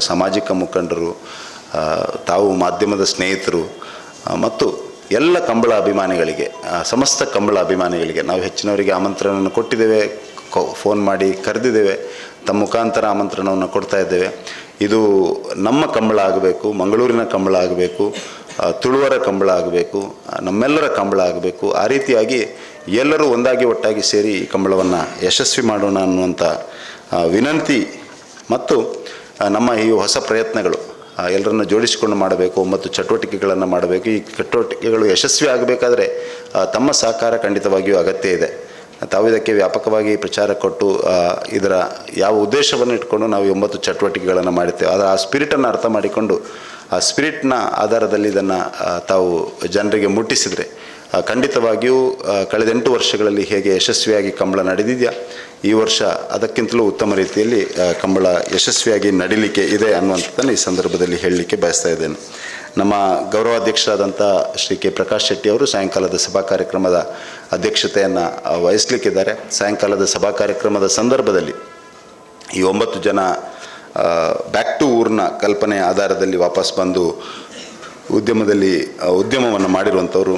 S2: ಸಾಮಾಜಿಕ ಮುಖಂಡರು, ತಾವು ಮಾಧ್ಯಮದ ಸ್ನೇಹಿತರು ಮತ್ತು ಎಲ್ಲ ಕಂಬಳ ಅಭಿಮಾನಿಗಳಿಗೆ, ಸಮಸ್ತ ಕಂಬಳ ಅಭಿಮಾನಿಗಳಿಗೆ ನಾವು ಹೆಚ್ಚಿನವರಿಗೆ ಆಮಂತ್ರಣವನ್ನು ಕೊಟ್ಟಿದ್ದೇವೆ, ಫೋನ್ ಮಾಡಿ ಕರೆದಿದ್ದೇವೆ. ತಮ್ಮ ಮುಖಾಂತರ ಆಮಂತ್ರಣವನ್ನು ಕೊಡ್ತಾ ಇದ್ದೇವೆ. ಇದು ನಮ್ಮ ಕಂಬಳ ಆಗಬೇಕು, ಮಂಗಳೂರಿನ ಕಂಬಳ ಆಗಬೇಕು, ತುಳುವರ ಕಂಬಳ ಆಗಬೇಕು, ನಮ್ಮೆಲ್ಲರ ಕಂಬಳ ಆಗಬೇಕು. ಆ ರೀತಿಯಾಗಿ ಎಲ್ಲರೂ ಒಂದಾಗಿ ಒಟ್ಟಾಗಿ ಸೇರಿ ಈ ಕಂಬಳವನ್ನು ಯಶಸ್ವಿ ಮಾಡೋಣ ಅನ್ನುವಂಥ ವಿನಂತಿ ಮತ್ತು ನಮ್ಮ ಈ ಹೊಸ ಪ್ರಯತ್ನಗಳು ಎಲ್ಲರನ್ನು ಜೋಡಿಸಿಕೊಂಡು ಮಾಡಬೇಕು. 9 ಚಟುವಟಿಕೆಗಳನ್ನು ಮಾಡಬೇಕು. ಈ ಚಟುವಟಿಕೆಗಳು ಯಶಸ್ವಿ ಆಗಬೇಕಾದ್ರೆ ತಮ್ಮ ಸಹಕಾರ ಖಂಡಿತವಾಗಿಯೂ ಅಗತ್ಯ ಇದೆ. ತಾವು ಇದಕ್ಕೆ ವ್ಯಾಪಕವಾಗಿ ಪ್ರಚಾರ ಕೊಟ್ಟು ಇದರ ಯಾವ ಉದ್ದೇಶವನ್ನು ಇಟ್ಕೊಂಡು ನಾವು 9 ಚಟುವಟಿಕೆಗಳನ್ನು ಮಾಡುತ್ತೇವೆ, ಆದರೆ ಆ ಸ್ಪಿರಿಟನ್ನು ಅರ್ಥ ಮಾಡಿಕೊಂಡು ಆ ಸ್ಪಿರಿಟ್ನ ಆಧಾರದಲ್ಲಿ ಇದನ್ನು ತಾವು ಜನರಿಗೆ ಮುಟ್ಟಿಸಿದರೆ ಖಂಡಿತವಾಗಿಯೂ ಕಳೆದ 8 ವರ್ಷಗಳಲ್ಲಿ ಹೇಗೆ ಯಶಸ್ವಿಯಾಗಿ ಕಂಬಳ ನಡೆದಿದೆಯಾ, ಈ ವರ್ಷ ಅದಕ್ಕಿಂತಲೂ ಉತ್ತಮ ರೀತಿಯಲ್ಲಿ ಕಂಬಳ ಯಶಸ್ವಿಯಾಗಿ ನಡೀಲಿಕ್ಕೆ ಇದೆ ಅನ್ನುವಂಥದ್ದನ್ನು ಈ ಸಂದರ್ಭದಲ್ಲಿ ಹೇಳಲಿಕ್ಕೆ ಬಯಸ್ತಾ ಇದ್ದೇನೆ. ನಮ್ಮ ಗೌರವಾಧ್ಯಕ್ಷರಾದಂಥ ಶ್ರೀ ಕೆ ಪ್ರಕಾಶ್ ಶೆಟ್ಟಿ ಅವರು ಸಾಯಂಕಾಲದ ಸಭಾ ಕಾರ್ಯಕ್ರಮದ ಅಧ್ಯಕ್ಷತೆಯನ್ನು ವಹಿಸಲಿಕ್ಕಿದ್ದಾರೆ. ಸಾಯಂಕಾಲದ ಸಭಾ ಕಾರ್ಯಕ್ರಮದ ಸಂದರ್ಭದಲ್ಲಿ ಈ 9 ಜನ ಬ್ಯಾಕ್ ಟು ಊರಿನ ಕಲ್ಪನೆಯ ಆಧಾರದಲ್ಲಿ ವಾಪಸ್ ಬಂದು ಉದ್ಯಮವನ್ನು ಮಾಡಿರುವಂಥವರು,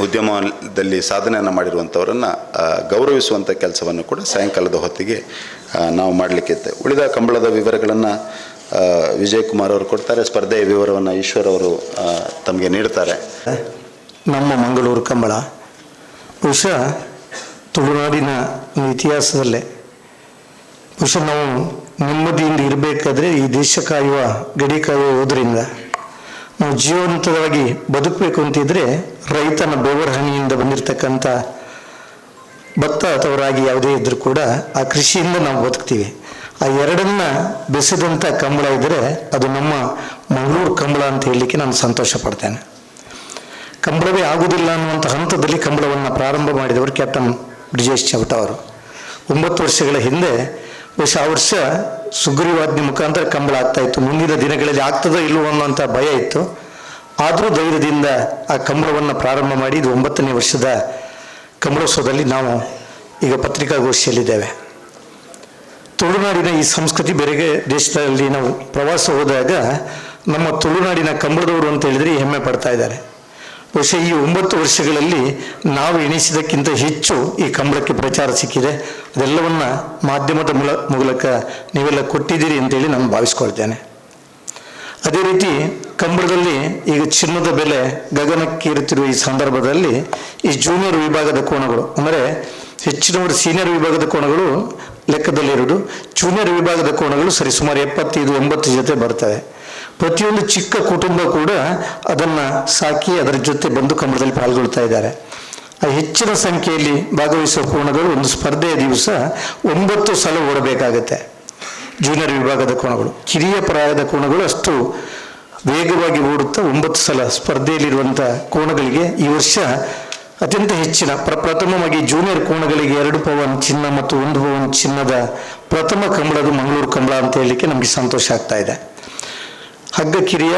S2: ಉದ್ಯಮದಲ್ಲಿ ಸಾಧನೆಯನ್ನು ಮಾಡಿರುವಂಥವರನ್ನು ಗೌರವಿಸುವಂಥ ಕೆಲಸವನ್ನು ಕೂಡ ಸಾಯಂಕಾಲದ ಹೊತ್ತಿಗೆ ನಾವು ಮಾಡಲಿಕ್ಕಿದೆ. ಉಳಿದ ಕಂಬಳದ ವಿವರಗಳನ್ನು ವಿಜಯಕುಮಾರ್ ಅವರು ಕೊಡ್ತಾರೆ. ಸ್ಪರ್ಧೆಯ ವಿವರವನ್ನು ಈಶ್ವರ್ ಅವರು ತಮಗೆ ನೀಡ್ತಾರೆ.
S3: ನಮ್ಮ ಮಂಗಳೂರು ಕಂಬಳ ಬಹುಶಃ ತುಳುನಾಡಿನ ಇತಿಹಾಸದಲ್ಲೇ ಬಹುಶಃ ನಾವು ನೆಮ್ಮದಿಯಿಂದ ಇರಬೇಕಾದ್ರೆ ಈ ದೇಶ ಕಾಯುವ ಗಡಿ ಕಾಯುವುದರಿಂದ ನಾವು ಜೀವಂತವಾಗಿ ಬದುಕಬೇಕು ಅಂತಿದ್ರೆ ರೈತನ ಬೆವರ ಹನಿಯಿಂದ ಬಂದಿರತಕ್ಕಂಥ ಭತ್ತ ಅಥವಾ ರಾಗಿ ಯಾವುದೇ ಇದ್ರೂ ಕೂಡ ಆ ಕೃಷಿಯಿಂದ ನಾವು ಬದುಕ್ತೀವಿ. ಆ ಎರಡನ್ನ ಬೆಸೆದಂಥ ಕಂಬಳ ಇದ್ದರೆ ಅದು ನಮ್ಮ ಮಂಗಳೂರು ಕಂಬಳ ಅಂತ ಹೇಳಲಿಕ್ಕೆ ನಾನು ಸಂತೋಷ ಪಡ್ತೇನೆ. ಕಂಬಳವೇ ಆಗುವುದಿಲ್ಲ ಅನ್ನುವಂಥ ಹಂತದಲ್ಲಿ ಕಂಬಳವನ್ನು ಪ್ರಾರಂಭ ಮಾಡಿದವರು ಕ್ಯಾಪ್ಟನ್ ಬ್ರಿಜೇಶ್ ಚವಟ ಅವರು. 9 ವರ್ಷಗಳ ಹಿಂದೆ ಬಹುಶಃ ಆ ವರ್ಷ ಸುಗ್ರೀವಾಜ್ಞೆ ಮುಖಾಂತರ ಕಂಬಳ ಆಗ್ತಾ ಇತ್ತು. ಮುಂದಿನ ದಿನಗಳಲ್ಲಿ ಆಗ್ತದೋ ಇಲ್ಲವೋ ಅನ್ನೋಂಥ ಭಯ ಇತ್ತು. ಆದರೂ ಧೈರ್ಯದಿಂದ ಆ ಕಂಬಳವನ್ನು ಪ್ರಾರಂಭ ಮಾಡಿ ಇದು 9ನೇ ವರ್ಷದ ಕಂಬಳೋತ್ಸವದಲ್ಲಿ ನಾವು ಈಗ ಪತ್ರಿಕಾಗೋಷ್ಠಿಯಲ್ಲಿದ್ದೇವೆ. ತುಳುನಾಡಿನ ಈ ಸಂಸ್ಕೃತಿ ಬೇರೆ ದೇಶದಲ್ಲಿ ನಾವು ಪ್ರವಾಸ ಹೋದಾಗ ನಮ್ಮ ತುಳುನಾಡಿನ ಕಂಬಳದವರು ಅಂತ ಹೇಳಿದರೆ ಹೆಮ್ಮೆ ಪಡ್ತಾ ಇದ್ದಾರೆ. ಬಹುಶಃ ಈ 9 ವರ್ಷಗಳಲ್ಲಿ ನಾವು ಎಣಿಸಿದಕ್ಕಿಂತ ಹೆಚ್ಚು ಈ ಕಂಬಳಕ್ಕೆ ಪ್ರಚಾರ ಸಿಕ್ಕಿದೆ. ಅದೆಲ್ಲವನ್ನ ಮಾಧ್ಯಮದ ಮೂಲಕ ನೀವೆಲ್ಲ ಕೊಟ್ಟಿದ್ದೀರಿ ಅಂತೇಳಿ ನಾನು ಭಾವಿಸ್ಕೊಳ್ತೇನೆ. ಅದೇ ರೀತಿ ಕಂಬಳದಲ್ಲಿ ಈಗ ಚಿನ್ನದ ಬೆಲೆ ಗಗನಕ್ಕೇರುತ್ತಿರುವ ಈ ಸಂದರ್ಭದಲ್ಲಿ ಈ ಜೂನಿಯರ್ ವಿಭಾಗದ ಕೋಣಗಳು ಅಂದರೆ ಹೆಚ್ಚಿನವರು ಸೀನಿಯರ್ ವಿಭಾಗದ ಕೋಣಗಳು ಲೆಕ್ಕದಲ್ಲಿರುವುದು, ಜೂನಿಯರ್ ವಿಭಾಗದ ಕೋಣಗಳು ಸರಿಸುಮಾರು 75-80 ಜೊತೆ ಬರ್ತವೆ. ಪ್ರತಿಯೊಂದು ಚಿಕ್ಕ ಕುಟುಂಬ ಕೂಡ ಅದನ್ನು ಸಾಕಿ ಅದರ ಜೊತೆ ಬಂದು ಕಂಬಳದಲ್ಲಿ ಪಾಲ್ಗೊಳ್ತಾ ಇದ್ದಾರೆ. ಆ ಹೆಚ್ಚಿನ ಸಂಖ್ಯೆಯಲ್ಲಿ ಭಾಗವಹಿಸುವ ಕೋಣಗಳು ಒಂದು ಸ್ಪರ್ಧೆಯ ದಿವಸ 9 ಸಲ ಓಡಬೇಕಾಗತ್ತೆ. ಜೂನಿಯರ್ ವಿಭಾಗದ ಕೋಣಗಳು, ಕಿರಿಯ ಪ್ರಾಯದ ಕೋಣಗಳು ಅಷ್ಟು ವೇಗವಾಗಿ ಓಡುತ್ತಾ 9 ಸಲ ಸ್ಪರ್ಧೆಯಲ್ಲಿರುವಂಥ ಕೋಣಗಳಿಗೆ ಈ ವರ್ಷ ಅತ್ಯಂತ ಹೆಚ್ಚಿನ ಪ್ರಥಮವಾಗಿ ಜೂನಿಯರ್ ಕೋಣಗಳಿಗೆ 2 ಪವನ್ ಚಿನ್ನ ಮತ್ತು 1 ಪವನ್ ಚಿನ್ನದ ಪ್ರಥಮ ಕಂಬಳದು ಮಂಗಳೂರು ಕಂಬಳ ಅಂತ ಹೇಳಲಿಕ್ಕೆ ನಮಗೆ ಸಂತೋಷ ಆಗ್ತಾ ಇದೆ. ಹಗ್ಗ ಕಿರಿಯ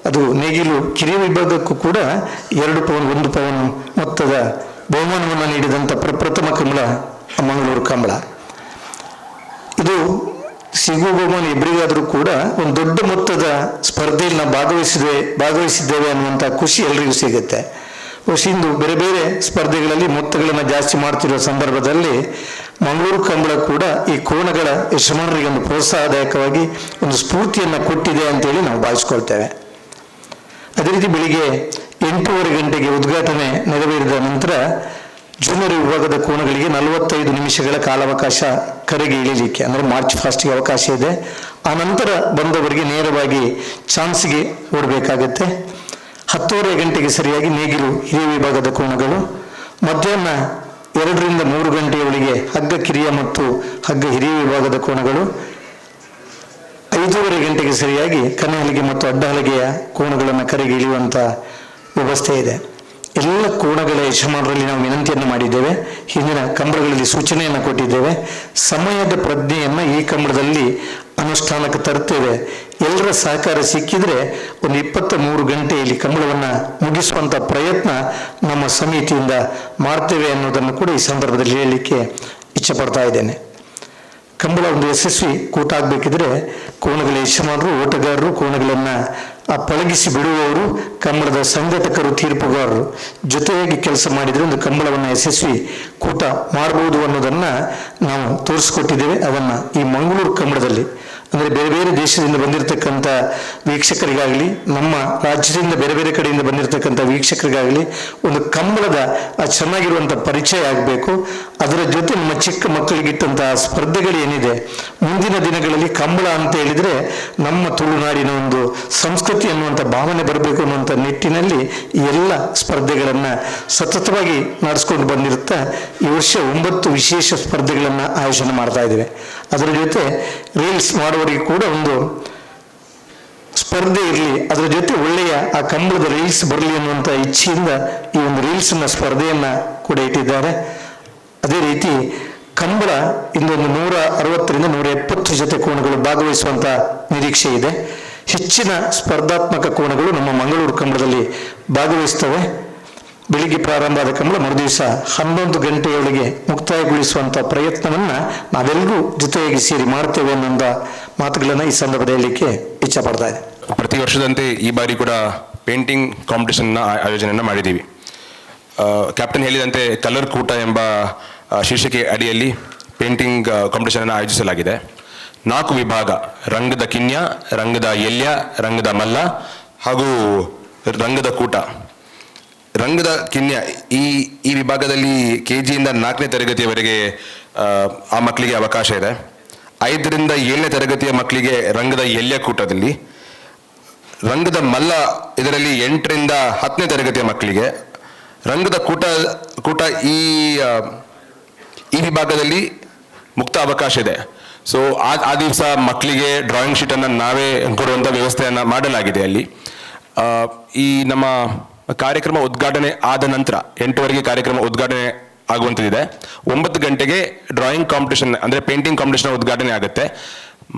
S3: ಅದು ನೇಗಿಲು ಕಿರಿಯ ವಿಭಾಗಕ್ಕೂ ಕೂಡ 2 ಪವನ್ 1 ಪವನ್ ಮೊತ್ತದ ಬಹುಮಾನವನ್ನು ನೀಡಿದಂಥ ಪ್ರಥಮ ಕಂಬಳ ಮಂಗಳೂರು ಕಂಬಳ. ಇದು ಸಿಗುವ ಬಹುಮಾನ ಇಬ್ಬರಿಗಾದರೂ ಕೂಡ ಒಂದು ದೊಡ್ಡ ಮೊತ್ತದ ಸ್ಪರ್ಧೆಯಲ್ಲಿ ನಾವು ಭಾಗವಹಿಸಿದ್ದೇವೆ ಅನ್ನುವಂಥ ಖುಷಿ ಎಲ್ರಿಗೂ ಸಿಗುತ್ತೆ. ಇಂದು ಬೇರೆ ಬೇರೆ ಸ್ಪರ್ಧೆಗಳಲ್ಲಿ ಮೊತ್ತಗಳನ್ನು ಜಾಸ್ತಿ ಮಾಡ್ತಿರುವ ಸಂದರ್ಭದಲ್ಲಿ ಮಂಗಳೂರು ಕಂಬಳ ಕೂಡ ಈ ಕೋಣಗಳ ಯಜಮಾನರಿಗೆ ಒಂದು ಪ್ರೋತ್ಸಾಹದಾಯಕವಾಗಿ ಒಂದು ಸ್ಫೂರ್ತಿಯನ್ನು ಕೊಟ್ಟಿದೆ ಅಂತೇಳಿ ನಾವು ಭಾವಿಸ್ಕೊಳ್ತೇವೆ. ಅದೇ ರೀತಿ ಬೆಳಿಗ್ಗೆ 8:30 ಗಂಟೆಗೆ ಉದ್ಘಾಟನೆ ನೆರವೇರಿದ ನಂತರ ಜೂನಿಯರ್ ವಿಭಾಗದ ಕೋಣಗಳಿಗೆ 45 ನಿಮಿಷಗಳ ಕಾಲಾವಕಾಶ ಕರೆಗೆ ಇಳಿಲಿಕ್ಕೆ, ಅಂದರೆ ಮಾರ್ಚ್ ಫಾಸ್ಟ್ಗೆ ಅವಕಾಶ ಇದೆ. ಆ ನಂತರ ಬಂದವರಿಗೆ ನೇರವಾಗಿ ಚಾನ್ಸ್ಗೆ ಓಡಬೇಕಾಗತ್ತೆ. 10:30 ಗಂಟೆಗೆ ಸರಿಯಾಗಿ ನೇಗಿಲು ಹಿರಿಯ ವಿಭಾಗದ ಕೋಣಗಳು, ಮಧ್ಯಾಹ್ನ 2 ರಿಂದ 3 ಗಂಟೆಯವರೆಗೆ ಹಗ್ಗ ಕಿರಿಯ ಮತ್ತು ಹಗ್ಗ ಹಿರಿಯ ವಿಭಾಗದ ಕೋಣಗಳು, 5:30 ಗಂಟೆಗೆ ಸರಿಯಾಗಿ ಕನ್ನಹಲಿಗೆ ಮತ್ತು ಅಡ್ಡಹಲಿಗೆಯ ಕೋಣಗಳನ್ನು ಕರೆಗೆ ಇಳಿಯುವಂಥ ವ್ಯವಸ್ಥೆ ಇದೆ. ಎಲ್ಲ ಕೋಣಗಳ ಯಜಮಾನರಲ್ಲಿ ನಾವು ವಿನಂತಿಯನ್ನು ಮಾಡಿದ್ದೇವೆ. ಹಿಂದಿನ ಕಂಬಳಗಳಲ್ಲಿ ಸೂಚನೆಯನ್ನು ಕೊಟ್ಟಿದ್ದೇವೆ. ಸಮಯದ ಪ್ರಜ್ಞೆಯನ್ನು ಈ ಕಂಬಳದಲ್ಲಿ ಅನುಷ್ಠಾನಕ್ಕೆ ತರ್ತೇವೆ. ಎಲ್ಲರ ಸಹಕಾರ ಸಿಕ್ಕಿದ್ರೆ ಒಂದು 23 ಗಂಟೆಯಲ್ಲಿ ಕಂಬಳವನ್ನು ಮುಗಿಸುವಂಥ ಪ್ರಯತ್ನ ನಮ್ಮ ಸಮಿತಿಯಿಂದ ಮಾಡ್ತೇವೆ ಅನ್ನೋದನ್ನು ಕೂಡ ಈ ಸಂದರ್ಭದಲ್ಲಿ ಹೇಳಲಿಕ್ಕೆ ಇಚ್ಛೆ ಪಡ್ತಾ ಇದ್ದೇನೆ. ಕಂಬಳ ಒಂದು ಯಶಸ್ವಿ ಕೂಟ ಆಗಬೇಕಿದ್ರೆ ಕೋಣಗಳ ಯಜಮಾನರು, ಓಟಗಾರರು, ಕೋಣಗಳನ್ನು ಪಳಗಿಸಿ ಬಿಡುವವರು, ಕಂಬಳದ ಸಂಘಟಕರು, ತೀರ್ಪುಗಾರರು ಜೊತೆಯಾಗಿ ಕೆಲಸ ಮಾಡಿದರೆ ಒಂದು ಕಂಬಳವನ್ನು ಯಶಸ್ವಿ ಕೂಟ ಮಾಡಬಹುದು ಅನ್ನೋದನ್ನು ನಾವು ತೋರಿಸ್ಕೊಟ್ಟಿದ್ದೇವೆ. ಅದನ್ನು ಈ ಮಂಗಳೂರು ಕಂಬಳದಲ್ಲಿ, ಅಂದರೆ ಬೇರೆ ಬೇರೆ ದೇಶದಿಂದ ಬಂದಿರತಕ್ಕಂಥ ವೀಕ್ಷಕರಿಗಾಗಲಿ, ನಮ್ಮ ರಾಜ್ಯದಿಂದ ಬೇರೆ ಬೇರೆ ಕಡೆಯಿಂದ ಬಂದಿರತಕ್ಕಂಥ ವೀಕ್ಷಕರಿಗಾಗಲಿ ಒಂದು ಕಂಬಳದ ಚೆನ್ನಾಗಿರುವಂಥ ಪರಿಚಯ ಆಗಬೇಕು. ಅದರ ಜೊತೆ ನಮ್ಮ ಚಿಕ್ಕ ಮಕ್ಕಳಿಗಿಟ್ಟಂತಹ ಸ್ಪರ್ಧೆಗಳು ಏನಿದೆ, ಮುಂದಿನ ದಿನಗಳಲ್ಲಿ ಕಂಬಳ ಅಂತ ಹೇಳಿದರೆ ನಮ್ಮ ತುಳುನಾಡಿನ ಒಂದು ಸಂಸ್ಕೃತಿ ಅನ್ನುವಂಥ ಭಾವನೆ ಬರಬೇಕು ಅನ್ನುವಂಥ ನಿಟ್ಟಿನಲ್ಲಿ ಈ ಎಲ್ಲ ಸ್ಪರ್ಧೆಗಳನ್ನು ಸತತವಾಗಿ ನಡೆಸ್ಕೊಂಡು ಬಂದಿರುತ್ತಾ ಈ ವರ್ಷ 9 ವಿಶೇಷ ಸ್ಪರ್ಧೆಗಳನ್ನು ಆಯೋಜನೆ ಮಾಡ್ತಾ ಇದ್ದೇವೆ. ಅದರ ಜೊತೆ ರೀಲ್ಸ್ ಮಾಡುವವರಿಗೆ ಕೂಡ ಒಂದು ಸ್ಪರ್ಧೆ ಇರಲಿ, ಅದರ ಜೊತೆ ಒಳ್ಳೆಯ ಆ ಕಂಬಳದ ರೀಲ್ಸ್ ಬರಲಿ ಅನ್ನುವಂಥ ಇಚ್ಛೆಯಿಂದ ಈ ಒಂದು ರೀಲ್ಸ್ನ ಸ್ಪರ್ಧೆಯನ್ನು ಕೂಡ ಇಟ್ಟಿದ್ದಾರೆ. ಅದೇ ರೀತಿ ಕಂಬಳ ಇಂದೊಂದು 160 ರಿಂದ 170 ಜೊತೆ ಕೋಣಗಳು ಭಾಗವಹಿಸುವಂಥ ನಿರೀಕ್ಷೆ ಇದೆ. ಹೆಚ್ಚಿನ ಸ್ಪರ್ಧಾತ್ಮಕ ಕೋಣಗಳು ನಮ್ಮ ಮಂಗಳೂರು ಕಂಬಳದಲ್ಲಿ ಭಾಗವಹಿಸ್ತವೆ. ಬೆಳಿಗ್ಗೆ ಪ್ರಾರಂಭ ಆದ ಕಂಬಳ ಮರುದಿವಸ 11 ಗಂಟೆಯೊಳಗೆ ಮುಕ್ತಾಯಗೊಳಿಸುವಂಥ ಪ್ರಯತ್ನವನ್ನು ನಾವೆಲ್ಲರೂ ಜೊತೆಯಾಗಿ ಸೇರಿ ಮಾಡ್ತೇವೆ ಅನ್ನೋ ಮಾತುಗಳನ್ನು ಈ ಸಂದರ್ಭದಲ್ಲಿ ಹೇಳಲಿಕ್ಕೆ ಇಚ್ಛೆ ಪಡ್ತಾ ಇದೆ.
S4: ಪ್ರತಿ ವರ್ಷದಂತೆ ಈ ಬಾರಿ ಕೂಡ ಪೇಂಟಿಂಗ್ ಕಾಂಪಿಟೇಷನ್ನ ಆಯೋಜನೆಯನ್ನು ಮಾಡಿದ್ದೀವಿ. ಕ್ಯಾಪ್ಟನ್ ಹೇಳಿದಂತೆ ಕಲರ್ ಕೂಟ ಎಂಬ ಶೀರ್ಷಿಕೆ ಅಡಿಯಲ್ಲಿ ಪೇಂಟಿಂಗ್ ಕಾಂಪಿಟೇಷನನ್ನು ಆಯೋಜಿಸಲಾಗಿದೆ. 4 ವಿಭಾಗ: ರಂಗದ ಕಿನ್ಯ, ರಂಗದ ಎಲ್ಯ, ರಂಗದ ಮಲ್ಲ ಹಾಗೂ ರಂಗದ ಕೂಟ. ರಂಗದ ಕಿನ್ಯ ಈ ವಿಭಾಗದಲ್ಲಿ KGಯಿಂದ 4ನೇ ತರಗತಿಯವರೆಗೆ ಆ ಮಕ್ಕಳಿಗೆ ಅವಕಾಶ ಇದೆ. 5 ರಿಂದ 7ನೇ ತರಗತಿಯ ಮಕ್ಕಳಿಗೆ ರಂಗದ ಎಲ್ಯ ಕೂಟದಲ್ಲಿ, ರಂಗದ ಮಲ್ಲ ಇದರಲ್ಲಿ 8 ರಿಂದ 10ನೇ ತರಗತಿಯ ಮಕ್ಕಳಿಗೆ, ರಂಗದ ಕೂಟ ಈ ವಿಭಾಗದಲ್ಲಿ ಮುಕ್ತ ಅವಕಾಶ ಇದೆ. ಸೊ ಆ ದಿವಸ ಮಕ್ಕಳಿಗೆ ಡ್ರಾಯಿಂಗ್ ಶೀಟನ್ನು ನಾವೇ ಕೊಡುವಂಥ ವ್ಯವಸ್ಥೆಯನ್ನು ಮಾಡಲಾಗಿದೆ. ಅಲ್ಲಿ ಈ ನಮ್ಮ ಕಾರ್ಯಕ್ರಮ ಉದ್ಘಾಟನೆ ಆದ ನಂತರ 8 ಕಾರ್ಯಕ್ರಮ ಉದ್ಘಾಟನೆ ಆಗುವಂಥದ್ದಿದೆ. 9 ಗಂಟೆಗೆ ಡ್ರಾಯಿಂಗ್ ಕಾಂಪಿಟೇಷನ್ ಅಂದರೆ ಪೇಂಟಿಂಗ್ ಕಾಂಪಿಟೇಷನ್ ಉದ್ಘಾಟನೆ ಆಗುತ್ತೆ.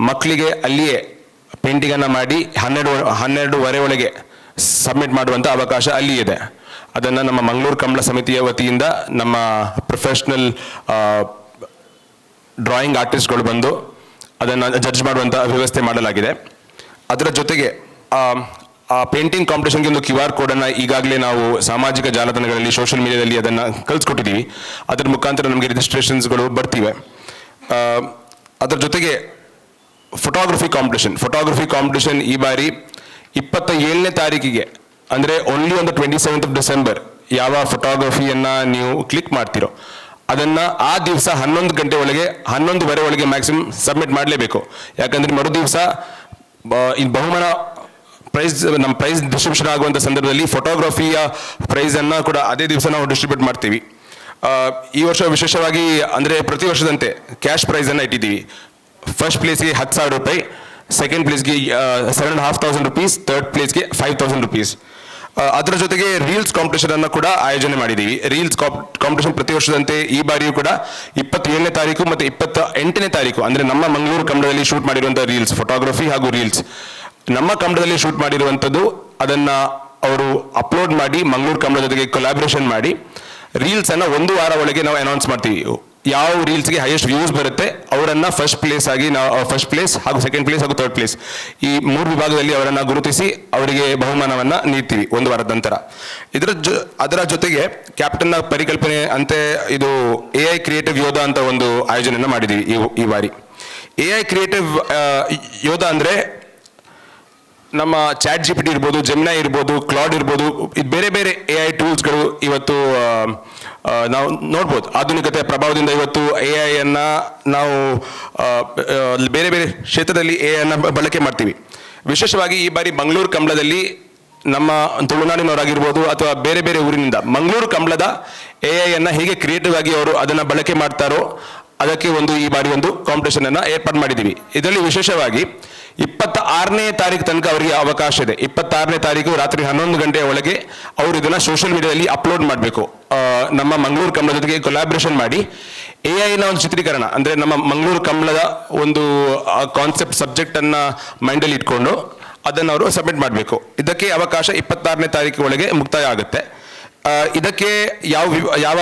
S4: ಮಕ್ಕಳಿಗೆ ಅಲ್ಲಿಯೇ ಪೇಂಟಿಂಗನ್ನು ಮಾಡಿ 12:30 ಒಳಗೆ ಸಬ್ಮಿಟ್ ಮಾಡುವಂಥ ಅವಕಾಶ ಅಲ್ಲಿ ಇದೆ. ಅದನ್ನು ನಮ್ಮ ಮಂಗಳೂರು ಕಂಬಳ ಸಮಿತಿಯ ವತಿಯಿಂದ ನಮ್ಮ ಪ್ರೊಫೆಷ್ನಲ್ ಡ್ರಾಯಿಂಗ್ ಆರ್ಟಿಸ್ಟ್ಗಳು ಬಂದು ಅದನ್ನು ಜಡ್ಜ್ ಮಾಡುವಂಥ ವ್ಯವಸ್ಥೆ ಮಾಡಲಾಗಿದೆ. ಅದರ ಜೊತೆಗೆ ಆ ಪೇಂಟಿಂಗ್ ಕಾಂಪಿಟೇಷನ್ಗೆ ಒಂದು QR ಕೋಡನ್ನು ಈಗಾಗಲೇ ನಾವು ಸಾಮಾಜಿಕ ಜಾಲತಾಣಗಳಲ್ಲಿ, ಸೋಷಿಯಲ್ ಮೀಡಿಯಾದಲ್ಲಿ ಅದನ್ನು ಕಳಿಸ್ಕೊಟ್ಟಿದ್ದೀವಿ. ಅದರ ಮುಖಾಂತರ ನಮಗೆ ರಿಜಿಸ್ಟ್ರೇಷನ್ಸ್ಗಳು ಬರ್ತಿವೆ. ಅದರ ಜೊತೆಗೆ ಫೋಟೋಗ್ರಫಿ ಕಾಂಪಿಟೇಷನ್ ಈ ಬಾರಿ 27ನೇ ತಾರೀಕಿಗೆ, ಅಂದರೆ ಓನ್ಲಿ ಒಂದು 27th ಡಿಸೆಂಬರ್ ಯಾವ ಫೋಟೋಗ್ರಫಿಯನ್ನು ನೀವು ಕ್ಲಿಕ್ ಮಾಡ್ತೀರೋ ಅದನ್ನು ಆ ದಿವಸ 11 ಗಂಟೆ ಒಳಗೆ 11:30 ಒಳಗೆ ಮ್ಯಾಕ್ಸಿಮಮ್ ಸಬ್ಮಿಟ್ ಮಾಡಲೇಬೇಕು. ಯಾಕಂದರೆ ಮರು ದಿವಸ ಈ ಬಹುಮಾನ ನಮ್ಮ ಪ್ರೈಸ್ ಡಿಸ್ಟ್ರಿಬ್ಯೂಷನ್ ಆಗುವಂಥ ಸಂದರ್ಭದಲ್ಲಿ ಫೋಟೋಗ್ರಫಿಯ ಪ್ರೈಸನ್ನು ಕೂಡ ಅದೇ ದಿವಸ ನಾವು ಡಿಸ್ಟ್ರಿಬ್ಯೂಟ್ ಮಾಡ್ತೀವಿ. ಈ ವರ್ಷ ವಿಶೇಷವಾಗಿ ಅಂದರೆ ಪ್ರತಿ ವರ್ಷದಂತೆ ಕ್ಯಾಶ್ ಪ್ರೈಸನ್ನು ಇಟ್ಟಿದ್ದೀವಿ. ಫಸ್ಟ್ ಪ್ಲೇಸ್ಗೆ 10,000 ರೂಪಾಯಿ, ಸೆಕೆಂಡ್ ಪ್ಲೇಸ್ಗೆ 7,500 rupees, ಥರ್ಡ್ ಪ್ಲೇಸ್ಗೆ 5,000 rupees. ಅದರ ಜೊತೆಗೆ ರೀಲ್ಸ್ ಕಾಂಪಿಟೇಷನ್ ಅನ್ನು ಕೂಡ ಆಯೋಜನೆ ಮಾಡಿದ್ದೀವಿ. ರೀಲ್ಸ್ ಕಾಂಪಿಟೇಷನ್ ಪ್ರತಿ ವರ್ಷದಂತೆ ಈ ಬಾರಿಯೂ ಕೂಡ 27ನೇ ತಾರೀಕು ಮತ್ತು 28ನೇ ತಾರೀಕು ಅಂದರೆ ನಮ್ಮ ಮಂಗಳೂರು ಕನ್ನಡದಲ್ಲಿ ಶೂಟ್ ಮಾಡಿರುವಂಥ ರೀಲ್ಸ್, ಫೋಟೋಗ್ರಫಿ ಹಾಗೂ ರೀಲ್ಸ್ ನಮ್ಮ ಕನ್ನಡದಲ್ಲಿ ಶೂಟ್ ಮಾಡಿರುವಂಥದ್ದು ಅದನ್ನು ಅವರು ಅಪ್ಲೋಡ್ ಮಾಡಿ ಮಂಗಳೂರು ಕನ್ನಡ ಜೊತೆಗೆ ಕೊಲಾಬ್ರೇಷನ್ ಮಾಡಿ ರೀಲ್ಸನ್ನು 1 ವಾರ ಒಳಗೆ ನಾವು ಅನೌನ್ಸ್ ಮಾಡ್ತೀವಿ. ಯಾವ ರೀಲ್ಸ್ಗೆ ಹೈಯೆಸ್ಟ್ ವ್ಯೂಸ್ ಬರುತ್ತೆ ಅವರನ್ನು ಫಸ್ಟ್ ಪ್ಲೇಸ್ ಆಗಿ ನಾವು ಫಸ್ಟ್ ಪ್ಲೇಸ್ ಹಾಗೂ ಸೆಕೆಂಡ್ ಪ್ಲೇಸ್ ಹಾಗೂ ಥರ್ಡ್ ಪ್ಲೇಸ್ ಈ 3 ವಿಭಾಗದಲ್ಲಿ ಅವರನ್ನು ಗುರುತಿಸಿ ಅವರಿಗೆ ಬಹುಮಾನವನ್ನು ನೀಡ್ತೀವಿ 1 ವಾರದ ನಂತರ. ಅದರ ಜೊತೆಗೆ ಕ್ಯಾಪ್ಟನ್ನ ಪರಿಕಲ್ಪನೆ ಅಂತೆ ಇದು AI ಕ್ರಿಯೇಟಿವ್ ಯೋಧ ಅಂತ ಒಂದು ಆಯೋಜನೆಯನ್ನು ಮಾಡಿದ್ದೀವಿ ಈ ಬಾರಿ. AI ಕ್ರಿಯೇಟಿವ್ ಯೋಧ ಅಂದರೆ ನಮ್ಮ ಚಾಟ್ GPT ಇರ್ಬೋದು, ಜೆಮಿನೈ ಇರ್ಬೋದು, ಕ್ಲಾಡ್ ಇರ್ಬೋದು, ಇದು ಬೇರೆ ಬೇರೆ AI ಟೂಲ್ಸ್ಗಳು ಇವತ್ತು ನಾವು ನೋಡ್ಬೋದು. ಆಧುನಿಕತೆಯ ಪ್ರಭಾವದಿಂದ ಇವತ್ತು AI ನಾವು ಬೇರೆ ಬೇರೆ ಕ್ಷೇತ್ರದಲ್ಲಿ AI ಬಳಕೆ ಮಾಡ್ತೀವಿ. ವಿಶೇಷವಾಗಿ ಈ ಬಾರಿ ಮಂಗಳೂರು ಕಂಬಳದಲ್ಲಿ ನಮ್ಮ ತುಳುನಾಡಿನವರಾಗಿರ್ಬೋದು ಅಥವಾ ಬೇರೆ ಬೇರೆ ಊರಿನಿಂದ ಮಂಗಳೂರು ಕಂಬಳದ AI ಹೇಗೆ ಕ್ರಿಯೇಟಿವ್ ಆಗಿ ಅವರು ಅದನ್ನು ಬಳಕೆ ಮಾಡ್ತಾರೋ ಅದಕ್ಕೆ ಈ ಬಾರಿ ಒಂದು ಕಾಂಪಿಟೇಷನ್ ಅನ್ನು ಏರ್ಪಾಡು ಮಾಡಿದ್ದೀವಿ. ಇದರಲ್ಲಿ ವಿಶೇಷವಾಗಿ 26ನೇ ತಾರೀಕು ತನಕ ಅವರಿಗೆ ಅವಕಾಶ ಇದೆ. 26ನೇ ತಾರೀಕು ರಾತ್ರಿ 11 ಗಂಟೆಯ ಒಳಗೆ ಅವರು ಇದನ್ನು ಸೋಷಿಯಲ್ ಮೀಡಿಯಾದಲ್ಲಿ ಅಪ್ಲೋಡ್ ಮಾಡಬೇಕು. ನಮ್ಮ ಮಂಗಳೂರು ಕಂಬಳ ಜೊತೆಗೆ ಕೊಲಾಬ್ರೇಷನ್ ಮಾಡಿ AI ಒಂದು ಚಿತ್ರೀಕರಣ ಅಂದರೆ ನಮ್ಮ ಮಂಗಳೂರು ಕಂಬಳದ ಒಂದು ಕಾನ್ಸೆಪ್ಟ್ ಸಬ್ಜೆಕ್ಟನ್ನು ಮೈಂಡಲ್ಲಿ ಇಟ್ಕೊಂಡು ಅದನ್ನು ಅವರು ಸಬ್ಮಿಟ್ ಮಾಡಬೇಕು. ಇದಕ್ಕೆ ಅವಕಾಶ 26ನೇ ತಾರೀಕು ಒಳಗೆ ಮುಕ್ತಾಯ ಆಗುತ್ತೆ. ಇದಕ್ಕೆ ಯಾವ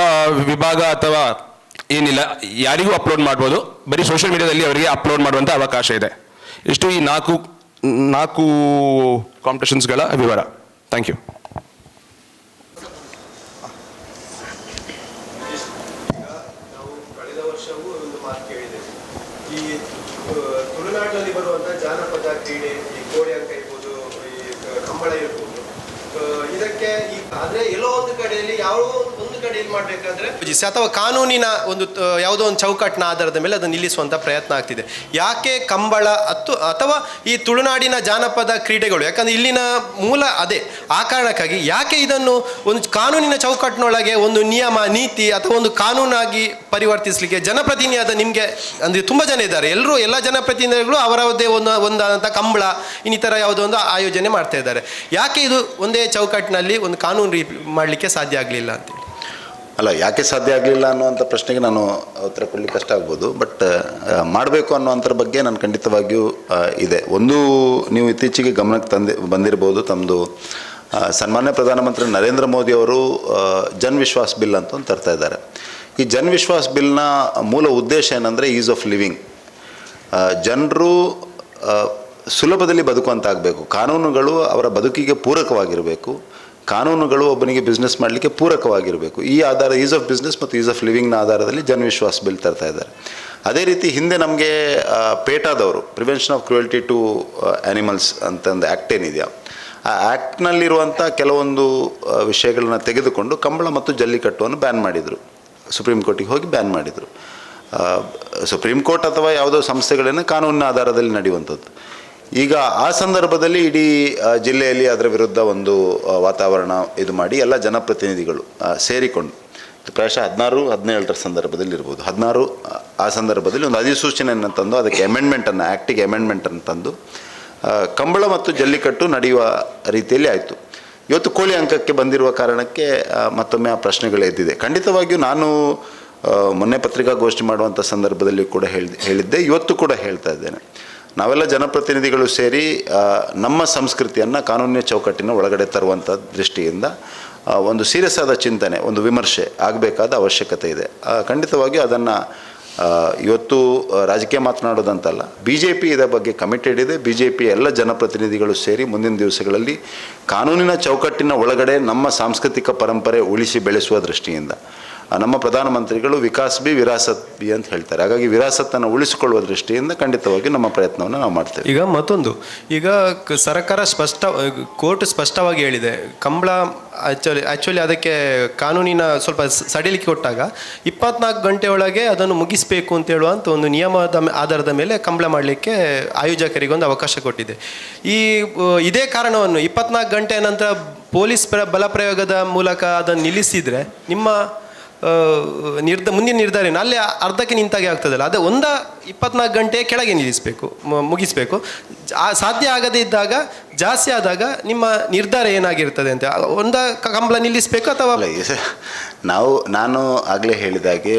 S4: ವಿಭಾಗ ಅಥವಾ ಏನಿಲ್ಲ, ಯಾರಿಗೂ ಅಪ್ಲೋಡ್ ಮಾಡ್ಬೋದು. ಬರೀ ಸೋಷಿಯಲ್ ಮೀಡಿಯಾದಲ್ಲಿ ಅವರಿಗೆ ಅಪ್ಲೋಡ್ ಮಾಡುವಂಥ ಅವಕಾಶ ಇದೆ. ಇಷ್ಟು ಈ ನಾಲ್ಕು ಕಾಂಪಿಟೇಷನ್ಸ್ಗಳ ವಿವರ. Thank you.
S5: ನಾವು ಕಳೆದ ವರ್ಷವೂ ಒಂದು ಮಾತು ಕೇಳಿದ್ದೇವೆ. ಈ ತುಳುನಾಡಿನಲ್ಲಿ ಬರುವಂಥ ಜಾನಪದ ಕ್ರೀಡೆ, ಈ ಕೋಡಿ ಅಂಕ ಇರ್ಬೋದು, ಈ ಕಂಬಳ ಇರ್ಬೋದು, ಇದಕ್ಕೆ ಆದ್ರೆ ಎಲ್ಲೋ ಒಂದು ಕಡೆಯಲ್ಲಿ ಒಂದು ಕಡೆಯಲ್ಲಿ ಮಾಡಬೇಕಾದ್ರೆ ಅಥವಾ ಕಾನೂನಿನ ಒಂದು ಯಾವುದೋ ಒಂದು ಚೌಕಟ್ಟಿನ ಆಧಾರದ ಮೇಲೆ ಅದನ್ನು ನಿಲ್ಲಿಸುವಂಥ ಪ್ರಯತ್ನ ಆಗ್ತಿದೆ. ಯಾಕೆ ಕಂಬಳ ಅಥವಾ ಈ ತುಳುನಾಡಿನ ಜಾನಪದ ಕ್ರೀಡೆಗಳು, ಯಾಕಂದ್ರೆ ಇಲ್ಲಿನ ಮೂಲ ಅದೇ. ಆ ಕಾರಣಕ್ಕಾಗಿ ಯಾಕೆ ಇದನ್ನು ಒಂದು ಕಾನೂನಿನ ಚೌಕಟ್ಟಿನೊಳಗೆ ಒಂದು ನಿಯಮ ನೀತಿ ಅಥವಾ ಒಂದು ಕಾನೂನಾಗಿ ಪರಿವರ್ತಿಸಲಿಕ್ಕೆ ಜನಪ್ರತಿನಿಧಿಯಾದ ನಿಮಗೆ ಅಂದರೆ ತುಂಬ ಜನ ಇದ್ದಾರೆ, ಎಲ್ಲ ಜನಪ್ರತಿನಿಧಿಗಳು ಅವರದೇ ಒಂದಂಥ ಕಂಬಳ ಇನ್ನಿತರ ಯಾವುದೋ ಒಂದು ಆಯೋಜನೆ ಮಾಡ್ತಾ ಇದ್ದಾರೆ. ಯಾಕೆ ಇದು ಒಂದೇ ಚೌಕಟ್ಟಿನಲ್ಲಿ ಒಂದು ಕಾನೂನು ಮಾಡಲಿಕ್ಕೆ ಸಾಧ್ಯ ಆಗಲಿಲ್ಲ ಅಂತೇಳಿ?
S2: ಅಲ್ಲ, ಯಾಕೆ ಸಾಧ್ಯ ಆಗಲಿಲ್ಲ ಅನ್ನುವಂಥ ಪ್ರಶ್ನೆಗೆ ನಾನು ಉತ್ತರ ಕೊಡಲಿಕ್ಕೆ ಕಷ್ಟ ಆಗ್ಬೋದು. ಬಟ್ ಮಾಡಬೇಕು ಅನ್ನೋಂಥರ ಬಗ್ಗೆ ನಾನು ಖಂಡಿತವಾಗಿಯೂ ಇದೆ. ಒಂದು, ನೀವು ಇತ್ತೀಚೆಗೆ ಗಮನಕ್ಕೆ ಬಂದಿರ್ಬೋದು, ತಮ್ಮದು ಸನ್ಮಾನ್ಯ ಪ್ರಧಾನಮಂತ್ರಿ ನರೇಂದ್ರ ಮೋದಿ ಅವರು ಜನ್ ವಿಶ್ವಾಸ್ ಬಿಲ್ ಅಂತ ಒಂದು ತರ್ತಾ ಇದ್ದಾರೆ. ಈ ಜನ್ ವಿಶ್ವಾಸ್ ಬಿಲ್ನ ಮೂಲ ಉದ್ದೇಶ ಏನಂದರೆ ಈಸ್ ಆಫ್ ಲಿವಿಂಗ್. ಜನರು ಸುಲಭದಲ್ಲಿ ಬದುಕುವಂತಾಗಬೇಕು, ಕಾನೂನುಗಳು ಅವರ ಬದುಕಿಗೆ ಪೂರಕವಾಗಿರಬೇಕು, ಕಾನೂನುಗಳು ಒಬ್ಬನಿಗೆ ಬಿಸ್ನೆಸ್ ಮಾಡಲಿಕ್ಕೆ ಪೂರಕವಾಗಿರಬೇಕು. ಈ ಆಧಾರ ಈಸ್ ಆಫ್ ಬಿಸ್ನೆಸ್ ಮತ್ತು ಈಸ್ ಆಫ್ ಲಿವಿಂಗ್ನ ಆಧಾರದಲ್ಲಿ ಜನ್ ವಿಶ್ವಾಸ್ ಬಿಲ್ ತರ್ತಾ ಇದ್ದಾರೆ. ಅದೇ ರೀತಿ ಹಿಂದೆ ನಮಗೆ ಪೇಟಾದವರು prevention of cruelty to animals ಅಂತಂದು ಆ್ಯಕ್ಟ್ ಏನಿದೆಯಾ, ಆ ಆ್ಯಕ್ಟ್ನಲ್ಲಿರುವಂಥ ಕೆಲವೊಂದು ವಿಷಯಗಳನ್ನ ತೆಗೆದುಕೊಂಡು ಕಂಬಳ ಮತ್ತು ಜಲ್ಲಿಕಟ್ಟುವನ್ನು ಬ್ಯಾನ್ ಮಾಡಿದರು. ಸುಪ್ರೀಂ ಕೋರ್ಟಿಗೆ ಹೋಗಿ ಬ್ಯಾನ್ ಮಾಡಿದರು. ಸುಪ್ರೀಂ ಕೋರ್ಟ್ ಅಥವಾ ಯಾವುದೋ ಸಂಸ್ಥೆಗಳನ್ನು ಕಾನೂನಿನ ಆಧಾರದಲ್ಲಿ ನಡೆಯುವಂಥದ್ದು. ಈಗ ಆ ಸಂದರ್ಭದಲ್ಲಿ ಇಡೀ ಜಿಲ್ಲೆಯಲ್ಲಿ ಅದರ ವಿರುದ್ಧ ಒಂದು ವಾತಾವರಣ ಇದು ಮಾಡಿ ಎಲ್ಲ ಜನಪ್ರತಿನಿಧಿಗಳು ಸೇರಿಕೊಂಡು ಪ್ರಾಯಶಃ 16-17 ಸಂದರ್ಭದಲ್ಲಿ ಇರ್ಬೋದು, 16 ಆ ಸಂದರ್ಭದಲ್ಲಿ ಒಂದು ಅಧಿಸೂಚನೆಯನ್ನು ತಂದು ಅದಕ್ಕೆ ಅಮೆಂಡ್ಮೆಂಟನ್ನು, ಆ್ಯಕ್ಟಿಗೆ ಅಮೆಂಡ್ಮೆಂಟನ್ನು ತಂದು ಕಂಬಳ ಮತ್ತು ಜಲ್ಲಿಕಟ್ಟು ನಡೆಯುವ ರೀತಿಯಲ್ಲಿ ಆಯಿತು. ಇವತ್ತು ಕೋಳಿ ಅಂಕಕ್ಕೆ ಬಂದಿರುವ ಕಾರಣಕ್ಕೆ ಮತ್ತೊಮ್ಮೆ ಆ ಪ್ರಶ್ನೆಗಳು ಎದ್ದಿದೆ. ಖಂಡಿತವಾಗಿಯೂ ನಾನು ಮೊನ್ನೆ ಪತ್ರಿಕಾಗೋಷ್ಠಿ ಮಾಡುವಂಥ ಸಂದರ್ಭದಲ್ಲಿ ಕೂಡ ಹೇಳಿದ್ದೆ, ಇವತ್ತು ಕೂಡ ಹೇಳ್ತಾ ಇದ್ದೇನೆ. ನಾವೆಲ್ಲ ಜನಪ್ರತಿನಿಧಿಗಳು ಸೇರಿ ನಮ್ಮ ಸಂಸ್ಕೃತಿಯನ್ನು ಕಾನೂನಿನ ಚೌಕಟ್ಟಿನ ಒಳಗಡೆ ತರುವಂಥ ದೃಷ್ಟಿಯಿಂದ ಒಂದು ಸೀರಿಯಸ್ ಆದ ಚಿಂತನೆ, ಒಂದು ವಿಮರ್ಶೆ ಆಗಬೇಕಾದ ಅವಶ್ಯಕತೆ ಇದೆ. ಖಂಡಿತವಾಗಿಯೂ ಅದನ್ನು ಇವತ್ತು ರಾಜಕೀಯ ಮಾತನಾಡೋದಂತಲ್ಲ, BJP ಇದರ ಬಗ್ಗೆ ಕಮಿಟೆಡ್ ಇದೆ. BJP ಎಲ್ಲ ಜನಪ್ರತಿನಿಧಿಗಳು ಸೇರಿ ಮುಂದಿನ ದಿವಸಗಳಲ್ಲಿ ಕಾನೂನಿನ ಚೌಕಟ್ಟಿನ ಒಳಗಡೆ ನಮ್ಮ ಸಾಂಸ್ಕೃತಿಕ ಪರಂಪರೆ ಉಳಿಸಿ ಬೆಳೆಸುವ ದೃಷ್ಟಿಯಿಂದ ನಮ್ಮ ಪ್ರಧಾನಮಂತ್ರಿಗಳು ವಿಕಾಸ್ ಬಿ ವಿರಾಸತ್ ಬಿ ಅಂತ ಹೇಳ್ತಾರೆ. ಹಾಗಾಗಿ ವಿರಾಸತ್ತನ್ನು ಉಳಿಸಿಕೊಳ್ಳುವ ದೃಷ್ಟಿಯಿಂದ ಖಂಡಿತವಾಗಿ ನಮ್ಮ ಪ್ರಯತ್ನವನ್ನು ನಾವು ಮಾಡ್ತೇವೆ.
S5: ಈಗ ಮತ್ತೊಂದು, ಈಗ ಸರ್ಕಾರ ಕೋರ್ಟ್ ಸ್ಪಷ್ಟವಾಗಿ ಹೇಳಿದೆ, ಕಂಬಳ ಆ್ಯಕ್ಚುಲಿ ಅದಕ್ಕೆ ಕಾನೂನಿನ ಸ್ವಲ್ಪ ಸಡಿಲಿಕೆ ಕೊಟ್ಟಾಗ 24 ಗಂಟೆ ಒಳಗೆ ಅದನ್ನು ಮುಗಿಸಬೇಕು ಅಂತ ಹೇಳುವಂಥ ಒಂದು ನಿಯಮದ ಆಧಾರದ ಮೇಲೆ ಕಂಬಳ ಮಾಡಲಿಕ್ಕೆ ಆಯೋಜಕರಿಗೊಂದು ಅವಕಾಶ ಕೊಟ್ಟಿದೆ. ಇದೇ ಕಾರಣವನ್ನು 24 ಗಂಟೆ ನಂತರ ಪೊಲೀಸ್ ಬಲಪ್ರಯೋಗದ ಮೂಲಕ ಅದನ್ನು ನಿಲ್ಲಿಸಿದರೆ ನಿಮ್ಮ ಮುಂದಿನ ನಿರ್ಧಾರ ಏನು? ಅಲ್ಲಿ ಅರ್ಧಕ್ಕೆ ನಿಂತಾಗೆ ಆಗ್ತದಲ್ಲ, ಅದೇ 24 ಗಂಟೆ ಕೆಳಗೆ ನಿಲ್ಲಿಸಬೇಕು, ಮುಗಿಸ್ಬೇಕು. ಸಾಧ್ಯ ಆಗದೇ ಇದ್ದಾಗ, ಜಾಸ್ತಿ ಆದಾಗ ನಿಮ್ಮ ನಿರ್ಧಾರ ಏನಾಗಿರ್ತದೆ ಅಂತ, ಕಂಬಳ ನಿಲ್ಲಿಸಬೇಕು ಅಥವಾ
S2: ನಾನು ಆಗಲೇ ಹೇಳಿದಾಗೆ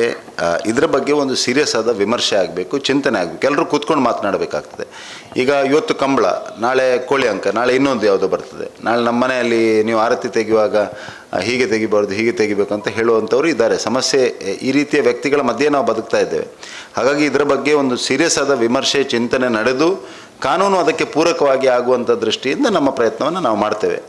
S2: ಇದರ ಬಗ್ಗೆ ಒಂದು ಸೀರಿಯಸ್ ಆದ ವಿಮರ್ಶೆ ಆಗಬೇಕು, ಚಿಂತನೆ ಆಗಬೇಕು, ಎಲ್ಲರೂ ಕೂತ್ಕೊಂಡು ಮಾತನಾಡಬೇಕಾಗ್ತದೆ. ಈಗ ಇವತ್ತು ಕಂಬಳ, ನಾಳೆ ಕೋಳಿ ಅಂಕ, ನಾಳೆ ಇನ್ನೊಂದು ಯಾವುದೋ ಬರ್ತದೆ, ನಾಳೆ ನಮ್ಮ ಮನೆಯಲ್ಲಿ ನೀವು ಆರತಿ ತೆಗೆಯುವಾಗ ಹೀಗೆ ತೆಗಿಬಾರ್ದು ಹೀಗೆ ತೆಗಿಬೇಕು ಅಂತ ಹೇಳುವಂಥವ್ರು ಇದ್ದಾರೆ. ಸಮಸ್ಯೆ ಈ ರೀತಿಯ ವ್ಯಕ್ತಿಗಳ ಮಧ್ಯೆ ನಾವು ಬದುಕ್ತಾ ಇದ್ದೇವೆ. ಹಾಗಾಗಿ ಇದರ ಬಗ್ಗೆ ಒಂದು ಸೀರಿಯಸ್ ಆದ ವಿಮರ್ಶೆ, ಚಿಂತನೆ ನಡೆದು ಕಾನೂನು ಅದಕ್ಕೆ ಪೂರಕವಾಗಿ ಆಗುವಂಥ ದೃಷ್ಟಿಯಿಂದ ನಮ್ಮ ಪ್ರಯತ್ನವನ್ನು ನಾವು ಮಾಡ್ತೇವೆ.